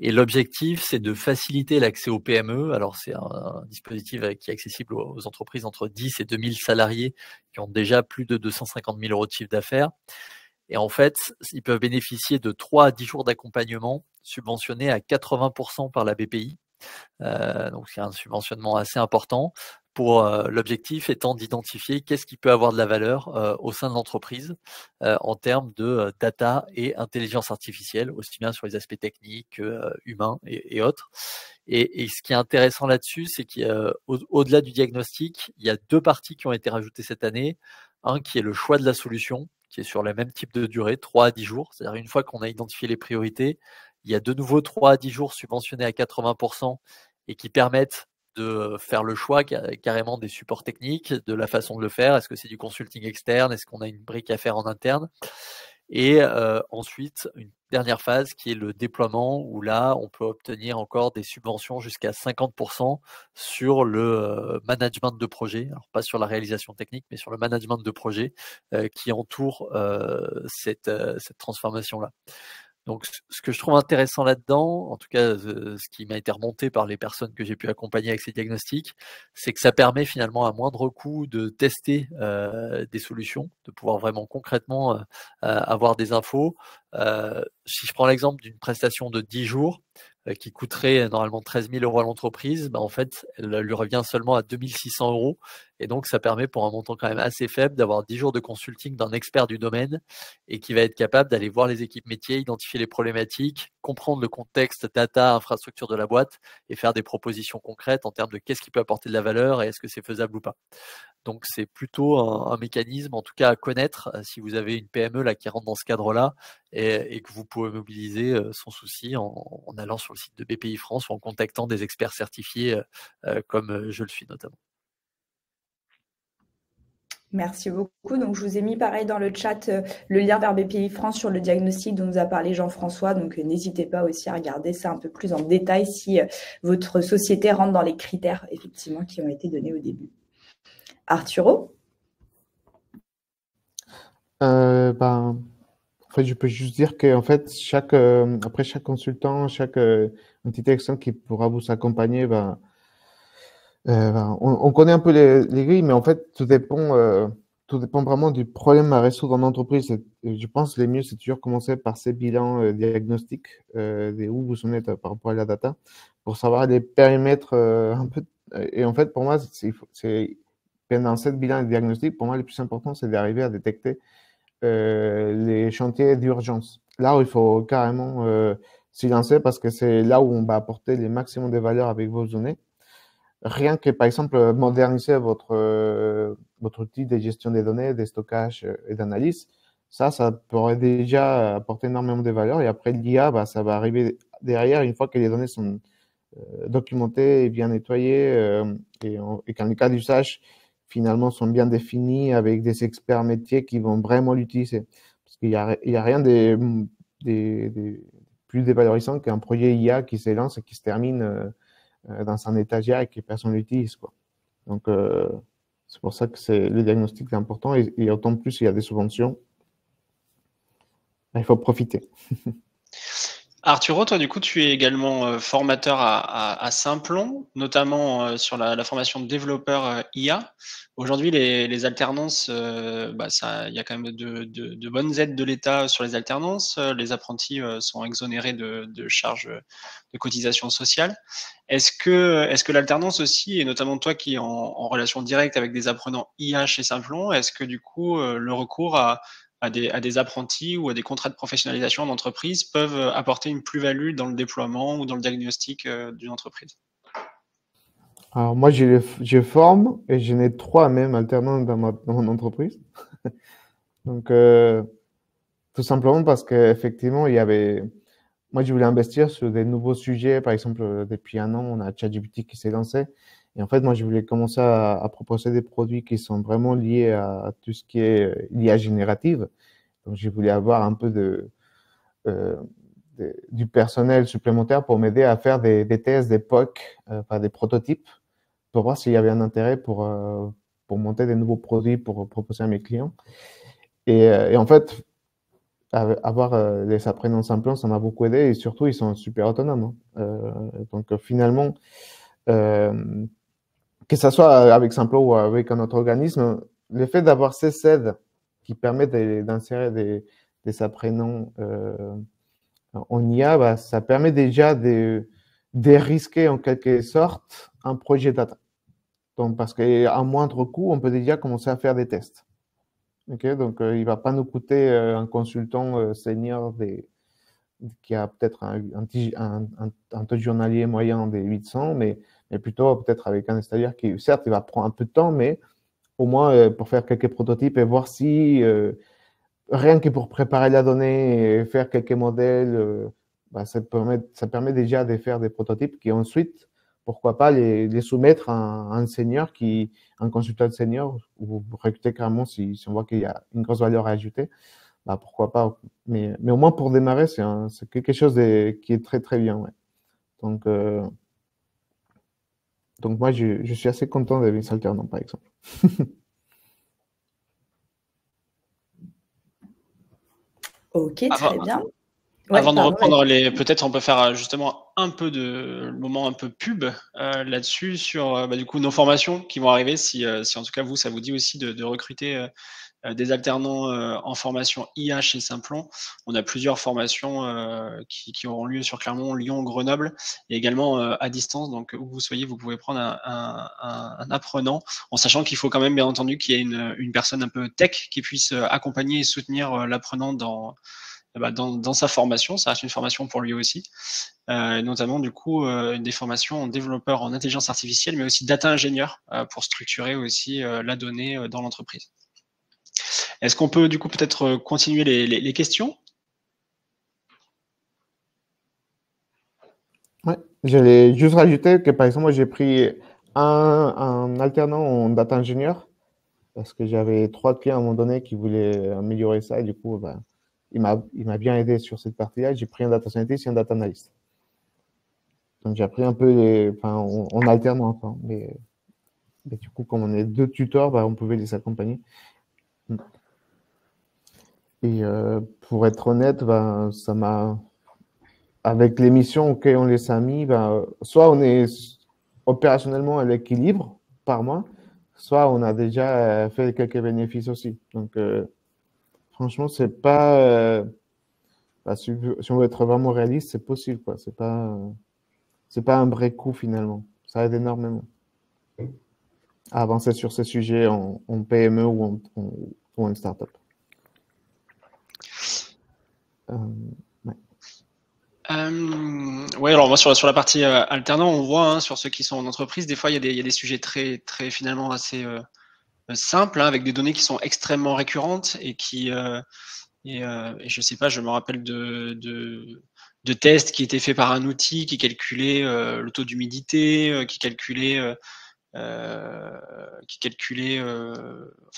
Et l'objectif, c'est de faciliter l'accès aux PME. Alors, c'est un dispositif qui est accessible aux entreprises entre 10 et 2000 salariés qui ont déjà plus de 250 000 euros de chiffre d'affaires. Et en fait, ils peuvent bénéficier de 3 à 10 jours d'accompagnement subventionnés à 80% par la BPI. Donc, c'est un subventionnement assez important pour l'objectif étant d'identifier qu'est-ce qui peut avoir de la valeur au sein de l'entreprise en termes de data et intelligence artificielle, aussi bien sur les aspects techniques, humains et autres. Et ce qui est intéressant là-dessus, c'est qu'au-delà du diagnostic, il y a 2 parties qui ont été rajoutées cette année. Un qui est le choix de la solution, qui est sur le même type de durée, 3 à 10 jours. C'est-à-dire une fois qu'on a identifié les priorités, il y a de nouveau 3 à 10 jours subventionnés à 80% et qui permettent de faire le choix carrément des supports techniques, de la façon de le faire. Est-ce que c'est du consulting externe? Est-ce qu'on a une brique à faire en interne? Et ensuite, une dernière phase qui est le déploiement, où là, on peut obtenir encore des subventions jusqu'à 50% sur le management de projet. Alors, pas sur la réalisation technique, mais sur le management de projet qui entoure cette transformation-là. Donc, ce que je trouve intéressant là-dedans, en tout cas, ce qui m'a été remonté par les personnes que j'ai pu accompagner avec ces diagnostics, c'est que ça permet finalement à moindre coût de tester des solutions, de pouvoir vraiment concrètement avoir des infos. Si je prends l'exemple d'une prestation de 10 jours, qui coûterait normalement 13 000 euros à l'entreprise, en fait, elle lui revient seulement à 2 600 euros. Et donc, ça permet pour un montant quand même assez faible d'avoir 10 jours de consulting d'un expert du domaine et qui va être capable d'aller voir les équipes métiers, identifier les problématiques, comprendre le contexte data, infrastructure de la boîte et faire des propositions concrètes en termes de qu'est-ce qui peut apporter de la valeur et est-ce que c'est faisable ou pas. Donc, c'est plutôt un mécanisme, en tout cas, à connaître si vous avez une PME là, qui rentre dans ce cadre-là et que vous pouvez mobiliser sans souci en allant sur le site de BPI France ou en contactant des experts certifiés comme je le suis notamment. Merci beaucoup. Donc, je vous ai mis pareil dans le chat le lien vers BPI France sur le diagnostic dont nous a parlé Jean-François. Donc, n'hésitez pas aussi à regarder ça un peu plus en détail si votre société rentre dans les critères effectivement qui ont été donnés au début. Arturo? En fait, je peux juste dire que en fait, après chaque consultant, chaque entité externe qui pourra vous accompagner, on connaît un peu les grilles, mais en fait, tout dépend vraiment du problème à résoudre en entreprise. Et je pense que le mieux, c'est toujours commencer par ces bilans diagnostiques, où vous en êtes par rapport à la data, pour savoir les périmètres un peu. Et en fait, pour moi, pendant cette bilan diagnostique, pour moi, le plus important, c'est d'arriver à détecter les chantiers d'urgence. Là où il faut carrément s'y lancer parce que c'est là où on va apporter le maximum de valeur avec vos données. Rien que, par exemple, moderniser votre outil de gestion des données, de stockage et d'analyse, ça pourrait déjà apporter énormément de valeur. Et après, l'IA, ça va arriver derrière une fois que les données sont documentées et bien nettoyées et qu'en cas d'usage, finalement, sont bien définis avec des experts métiers qui vont vraiment l'utiliser. Parce qu'il y a rien de plus dévalorisant qu'un projet IA qui se lance et qui se termine dans un étagère et que personne l'utilise, quoi. Donc, c'est pour ça que le diagnostic est important et autant plus il y a des subventions, il faut profiter. Arturo, toi, du coup, tu es également formateur à Simplon, notamment sur la formation de développeur IA. Aujourd'hui, les alternances, il y a quand même de bonnes aides de l'État sur les alternances. Les apprentis sont exonérés de charges de cotisation sociale. Est-ce que l'alternance aussi, et notamment toi qui es en relation directe avec des apprenants IA chez Simplon, est-ce que du coup, le recours à des apprentis ou à des contrats de professionnalisation en entreprise peuvent apporter une plus-value dans le déploiement ou dans le diagnostic d'une entreprise? Alors moi, je forme et j'en ai 3 même alternants dans mon entreprise. Donc, tout simplement parce qu'effectivement, moi, je voulais investir sur des nouveaux sujets. Par exemple, depuis un an, on a ChatGPT qui s'est lancé. Et en fait, moi, je voulais commencer à proposer des produits qui sont vraiment liés à tout ce qui est l'IA générative. Donc, je voulais avoir un peu euh, du personnel supplémentaire pour m'aider à faire des tests, des POC, enfin des prototypes, pour voir s'il y avait un intérêt pour monter des nouveaux produits pour proposer à mes clients. Et en fait, avoir les apprenants Simplon, ça m'a beaucoup aidé et surtout, ils sont super autonomes. Donc, finalement, que ce soit avec Simplon ou avec un autre organisme, le fait d'avoir ces aides qui permettent d'insérer des apprenants en IA, bah, ça permet déjà de dérisquer en quelque sorte un projet data. Donc, parce qu'à moindre coût, on peut déjà commencer à faire des tests. Okay, donc, il ne va pas nous coûter un consultant senior qui a peut-être un taux journalier moyen de 800, mais plutôt peut-être avec un stagiaire qui, certes, il va prendre un peu de temps, mais au moins pour faire quelques prototypes et voir si, rien que pour préparer la donnée et faire quelques modèles, bah, ça permet déjà de faire des prototypes qui ensuite, pourquoi pas, les soumettre à un senior, un consultant senior, ou recruter carrément si on voit qu'il y a une grosse valeur à ajouter. Bah, pourquoi pas. Mais au moins pour démarrer, c'est quelque chose qui est très très bien. Ouais. Donc moi, je suis assez content de Vince Alternant, par exemple. Ok, très bien. Avant de reprendre peut-être on peut faire justement un peu le moment un peu pub là-dessus sur du coup nos formations qui vont arriver si en tout cas vous ça vous dit aussi de recruter des alternants en formation IA chez Simplon. On a plusieurs formations qui auront lieu sur Clermont, Lyon, Grenoble et également à distance. Donc où vous soyez, vous pouvez prendre un apprenant en sachant qu'il faut quand même bien entendu qu'il y ait une personne un peu tech qui puisse accompagner et soutenir l'apprenant dans sa formation. Ça reste une formation pour lui aussi, notamment du coup des formations en développeur en intelligence artificielle, mais aussi data ingénieur pour structurer aussi la donnée dans l'entreprise. Est-ce qu'on peut du coup peut-être continuer les questions? Ouais, j'allais juste rajouter que par exemple, moi j'ai pris un alternant en data ingénieur parce que j'avais 3 clients à un moment donné qui voulaient améliorer ça et du coup, bah, il m'a bien aidé sur cette partie-là. J'ai pris un data scientist et un data analyst. Donc j'ai appris un peu on alterne enfin, mais du coup, comme on est 2 tuteurs, bah, on pouvait les accompagner. Et pour être honnête, bah, ça m'a, avec les missions auxquelles on les a mis, bah, soit on est opérationnellement à l'équilibre par mois, soit on a déjà fait quelques bénéfices aussi. Donc franchement, c'est pas bah, si on veut être vraiment réaliste, c'est possible, quoi. C'est pas un vrai coup finalement. Ça aide énormément à avancer sur ces sujets en PME ou en startup. Oui, alors moi sur la partie alternant, on voit sur ceux qui sont en entreprise, des fois il y a des sujets très très finalement assez simples, avec des données qui sont extrêmement récurrentes et qui et je sais pas, je me rappelle de tests qui étaient faits par un outil qui calculait le taux d'humidité, qui calculait enfin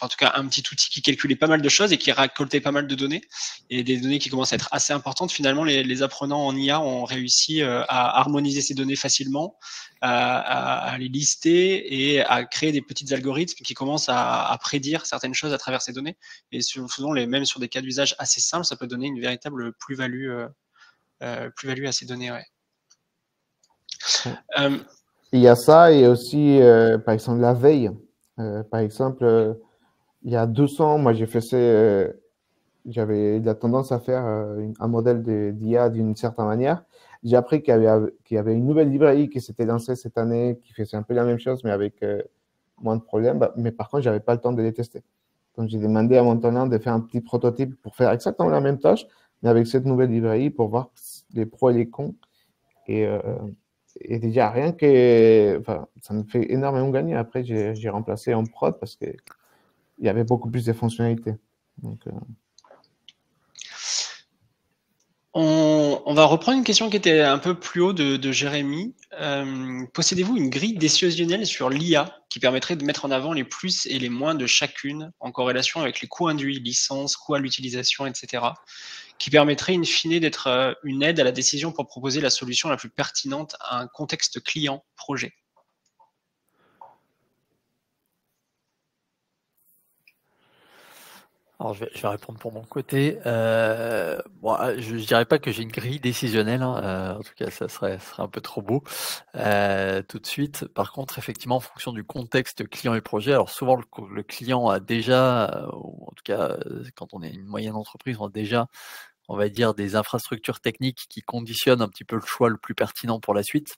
en tout cas un petit outil qui calculait pas mal de choses et qui récoltait pas mal de données et des données qui commencent à être assez importantes. Finalement, les apprenants en IA ont réussi à harmoniser ces données facilement, à les lister et à créer des petits algorithmes qui commencent à prédire certaines choses à travers ces données. Et souvent, même sur des cas d'usage assez simples, ça peut donner une véritable plus-value à ces données. Ouais. Il y a ça et aussi, par exemple, la veille. Par exemple, il y a 2 ans, moi, j'avais la tendance à faire un modèle d'IA d'une certaine manière. J'ai appris qu'il y avait une nouvelle librairie qui s'était lancée cette année, qui faisait un peu la même chose, mais avec moins de problèmes. Bah, mais par contre, j'avais pas le temps de les tester. Donc, j'ai demandé à mon talent de faire un petit prototype pour faire exactement la même tâche, mais avec cette nouvelle librairie pour voir les pros et les cons. Et déjà, rien que, enfin, ça me fait énormément gagner. Après, j'ai remplacé en prod parce qu'il y avait beaucoup plus de fonctionnalités. Donc, On va reprendre une question qui était un peu plus haut de Jérémy. Possédez-vous une grille décisionnelle sur l'IA qui permettrait de mettre en avant les plus et les moins de chacune en corrélation avec les coûts induits, licences, coûts à l'utilisation, etc., qui permettrait in fine d'être une aide à la décision pour proposer la solution la plus pertinente à un contexte client-projet? Alors, je vais répondre pour mon côté. Bon, je dirais pas que j'ai une grille décisionnelle, hein, en tout cas, ça serait un peu trop beau tout de suite. Par contre, effectivement, en fonction du contexte client et projet, alors souvent le client a déjà, ou en tout cas, quand on est une moyenne entreprise, on a déjà, on va dire, des infrastructures techniques qui conditionnent un petit peu le choix le plus pertinent pour la suite.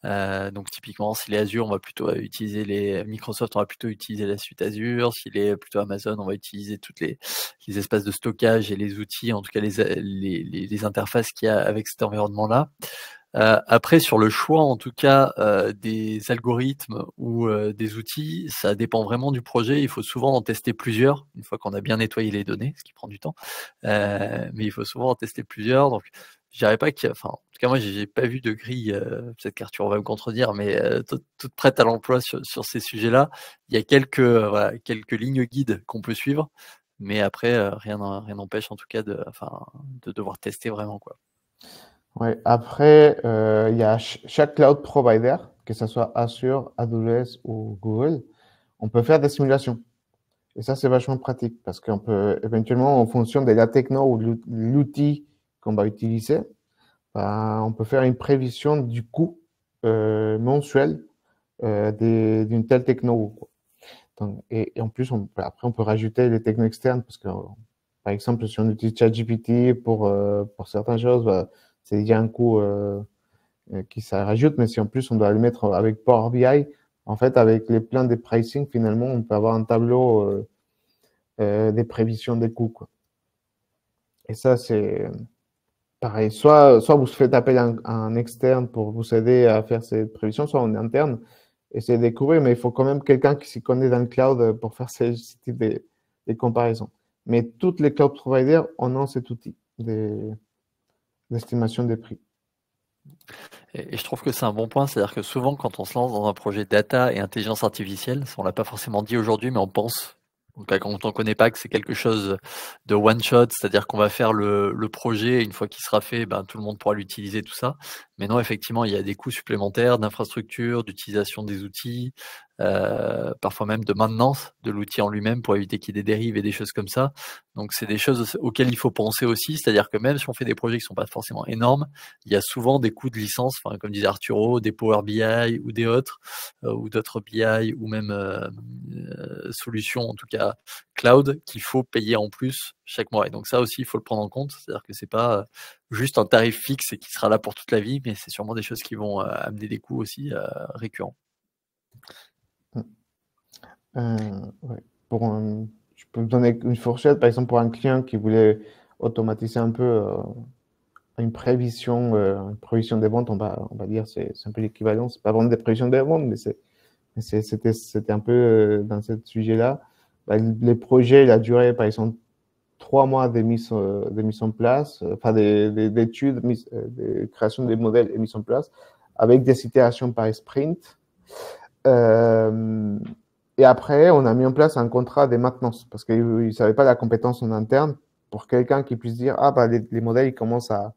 Donc typiquement, s'il est Azure, on va plutôt utiliser les Microsoft, on va plutôt utiliser la suite Azure. S'il est plutôt Amazon, on va utiliser toutes les espaces de stockage et les outils, en tout cas les interfaces qu'il y a avec cet environnement-là. Après, sur le choix, en tout cas, des algorithmes ou des outils, ça dépend vraiment du projet. Il faut souvent en tester plusieurs, une fois qu'on a bien nettoyé les données, ce qui prend du temps. Mais il faut souvent en tester plusieurs. Donc, je dirais pas qu'il y a, enfin, en tout cas, moi, j'ai pas vu de grille, peut-être qu'Arthur va me contredire, mais toute prête à l'emploi sur ces sujets-là. Il y a voilà, quelques lignes guides qu'on peut suivre, mais après, rien n'empêche, en tout cas, de devoir tester vraiment, quoi. Ouais. Après, il y a chaque cloud provider, que ce soit Azure, AWS ou Google, on peut faire des simulations. Et ça, c'est vachement pratique parce qu'on peut éventuellement, en fonction de la techno ou de l'outil qu'on va utiliser, on peut faire une prévision du coût mensuel d'une telle techno. Donc, et en plus, après, on peut rajouter les technos externes parce que, par exemple, si on utilise ChatGPT pour certaines choses, c'est déjà un coût qui ça rajoute. Mais si en plus, on doit le mettre avec Power BI, en fait, avec les plans de pricing, finalement, on peut avoir un tableau des prévisions des coûts, quoi. Et ça, c'est pareil. Soit vous faites appel à un externe pour vous aider à faire ces prévisions, soit en interne, essayez de découvrir, mais il faut quand même quelqu'un qui s'y connaît dans le cloud pour faire ce type de comparaisons. Mais toutes les cloud providers ont cet outil d'estimation des prix. Et je trouve que c'est un bon point, c'est-à-dire que souvent, quand on se lance dans un projet data et intelligence artificielle, on l'a pas forcément dit aujourd'hui, mais on pense, donc quand on connaît pas, que c'est quelque chose de one shot, c'est-à-dire qu'on va faire le projet, et une fois qu'il sera fait, tout le monde pourra l'utiliser, tout ça. Mais non, effectivement, il y a des coûts supplémentaires d'infrastructure, d'utilisation des outils, parfois même de maintenance de l'outil en lui-même pour éviter qu'il y ait des dérives et des choses comme ça. Donc c'est des choses auxquelles il faut penser aussi, c'est-à-dire que même si on fait des projets qui sont pas forcément énormes, il y a souvent des coûts de licence, comme disait Arturo, des Power BI ou des autres, ou d'autres BI ou même solutions, en tout cas cloud, qu'il faut payer en plus chaque mois. Et donc ça aussi, il faut le prendre en compte, c'est-à-dire que c'est pas juste un tarif fixe et qui sera là pour toute la vie, mais c'est sûrement des choses qui vont amener des coûts aussi récurrents. Ouais. Je peux vous donner une fourchette, par exemple, pour un client qui voulait automatiser un peu une prévision des ventes, on va dire, c'est un peu l'équivalent. C'est pas vraiment des prévisions des ventes, mais c'était un peu dans ce sujet-là. Les projets, il a duré, par exemple, 3 mois de mise en place, d'études, de création des modèles et mise en place, avec des itérations par sprint. Et après, on a mis en place un contrat de maintenance parce qu'ils ne savaient pas la compétence en interne pour quelqu'un qui puisse dire les modèles ils commencent à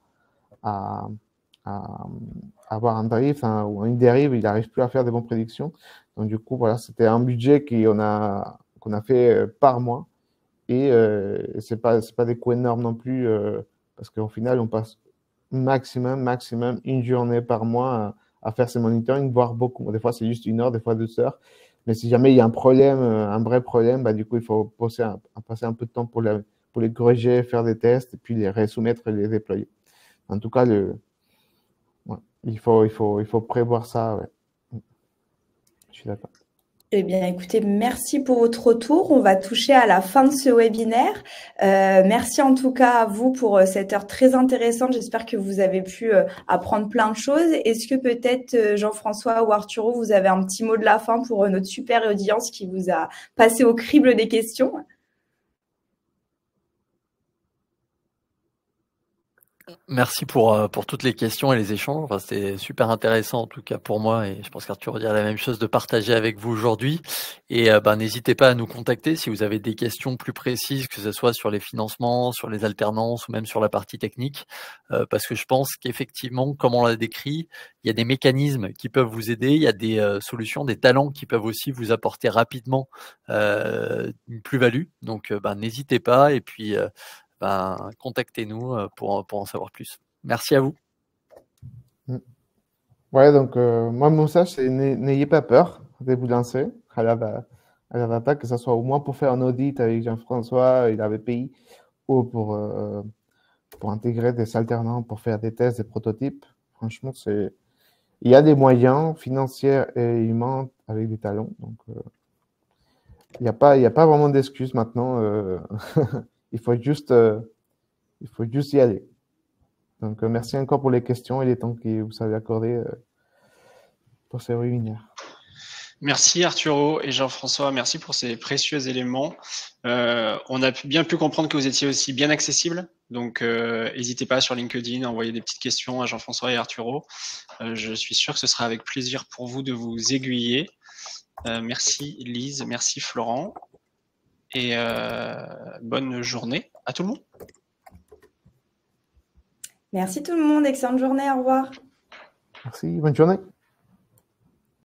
avoir un drift ou une dérive, il n'arrive plus à faire de bonnes prédictions. Donc du coup, voilà, c'était un budget qu'on a fait par mois et c'est pas des coûts énormes non plus parce qu'au final, on passe maximum une journée par mois à faire ces monitoring, voire beaucoup. Des fois, c'est juste 1 heure, des fois 2 heures. Mais si jamais il y a un problème, un vrai problème, du coup, il faut passer un peu de temps pour les corriger, faire des tests, et puis les resoumettre et les déployer. En tout cas, il faut prévoir ça. Ouais. Je suis d'accord. Eh bien, écoutez, merci pour votre retour. On va toucher à la fin de ce webinaire. Merci en tout cas à vous pour cette heure très intéressante. J'espère que vous avez pu apprendre plein de choses. Est-ce que peut-être Jean-François ou Arturo, vous avez un petit mot de la fin pour notre super audience qui vous a passé au crible des questions ? Merci pour toutes les questions et les échanges. Enfin, c'était super intéressant, en tout cas pour moi, et je pense qu'Arthur dirait la même chose, de partager avec vous aujourd'hui. Et n'hésitez pas à nous contacter si vous avez des questions plus précises, que ce soit sur les financements, sur les alternances ou même sur la partie technique, parce que je pense qu'effectivement, comme on l'a décrit, il y a des mécanismes qui peuvent vous aider, il y a des solutions, des talents qui peuvent aussi vous apporter rapidement une plus-value. Donc, n'hésitez pas, et puis contactez-nous pour en savoir plus. Merci à vous. Ouais, donc moi, mon message, c'est n'ayez pas peur de vous lancer à la data, que ce soit au moins pour faire un audit avec Jean-François et la BPI, ou pour intégrer des alternants, pour faire des tests, des prototypes. Franchement, il y a des moyens financiers et humains avec des talents. Donc, il n'y a pas vraiment d'excuses maintenant. Il faut juste y aller. Donc, merci encore pour les questions et les temps que vous avez accordés pour ce webinaire. Merci Arturo et Jean-François, merci pour ces précieux éléments. On a bien pu comprendre que vous étiez aussi bien accessibles, donc n'hésitez pas sur LinkedIn à envoyer des petites questions à Jean-François et Arturo. Je suis sûr que ce sera avec plaisir pour vous de vous aiguiller. Merci Lise, merci Florent, et bonne journée à tout le monde. Merci tout le monde, excellente journée, au revoir. Merci, bonne journée.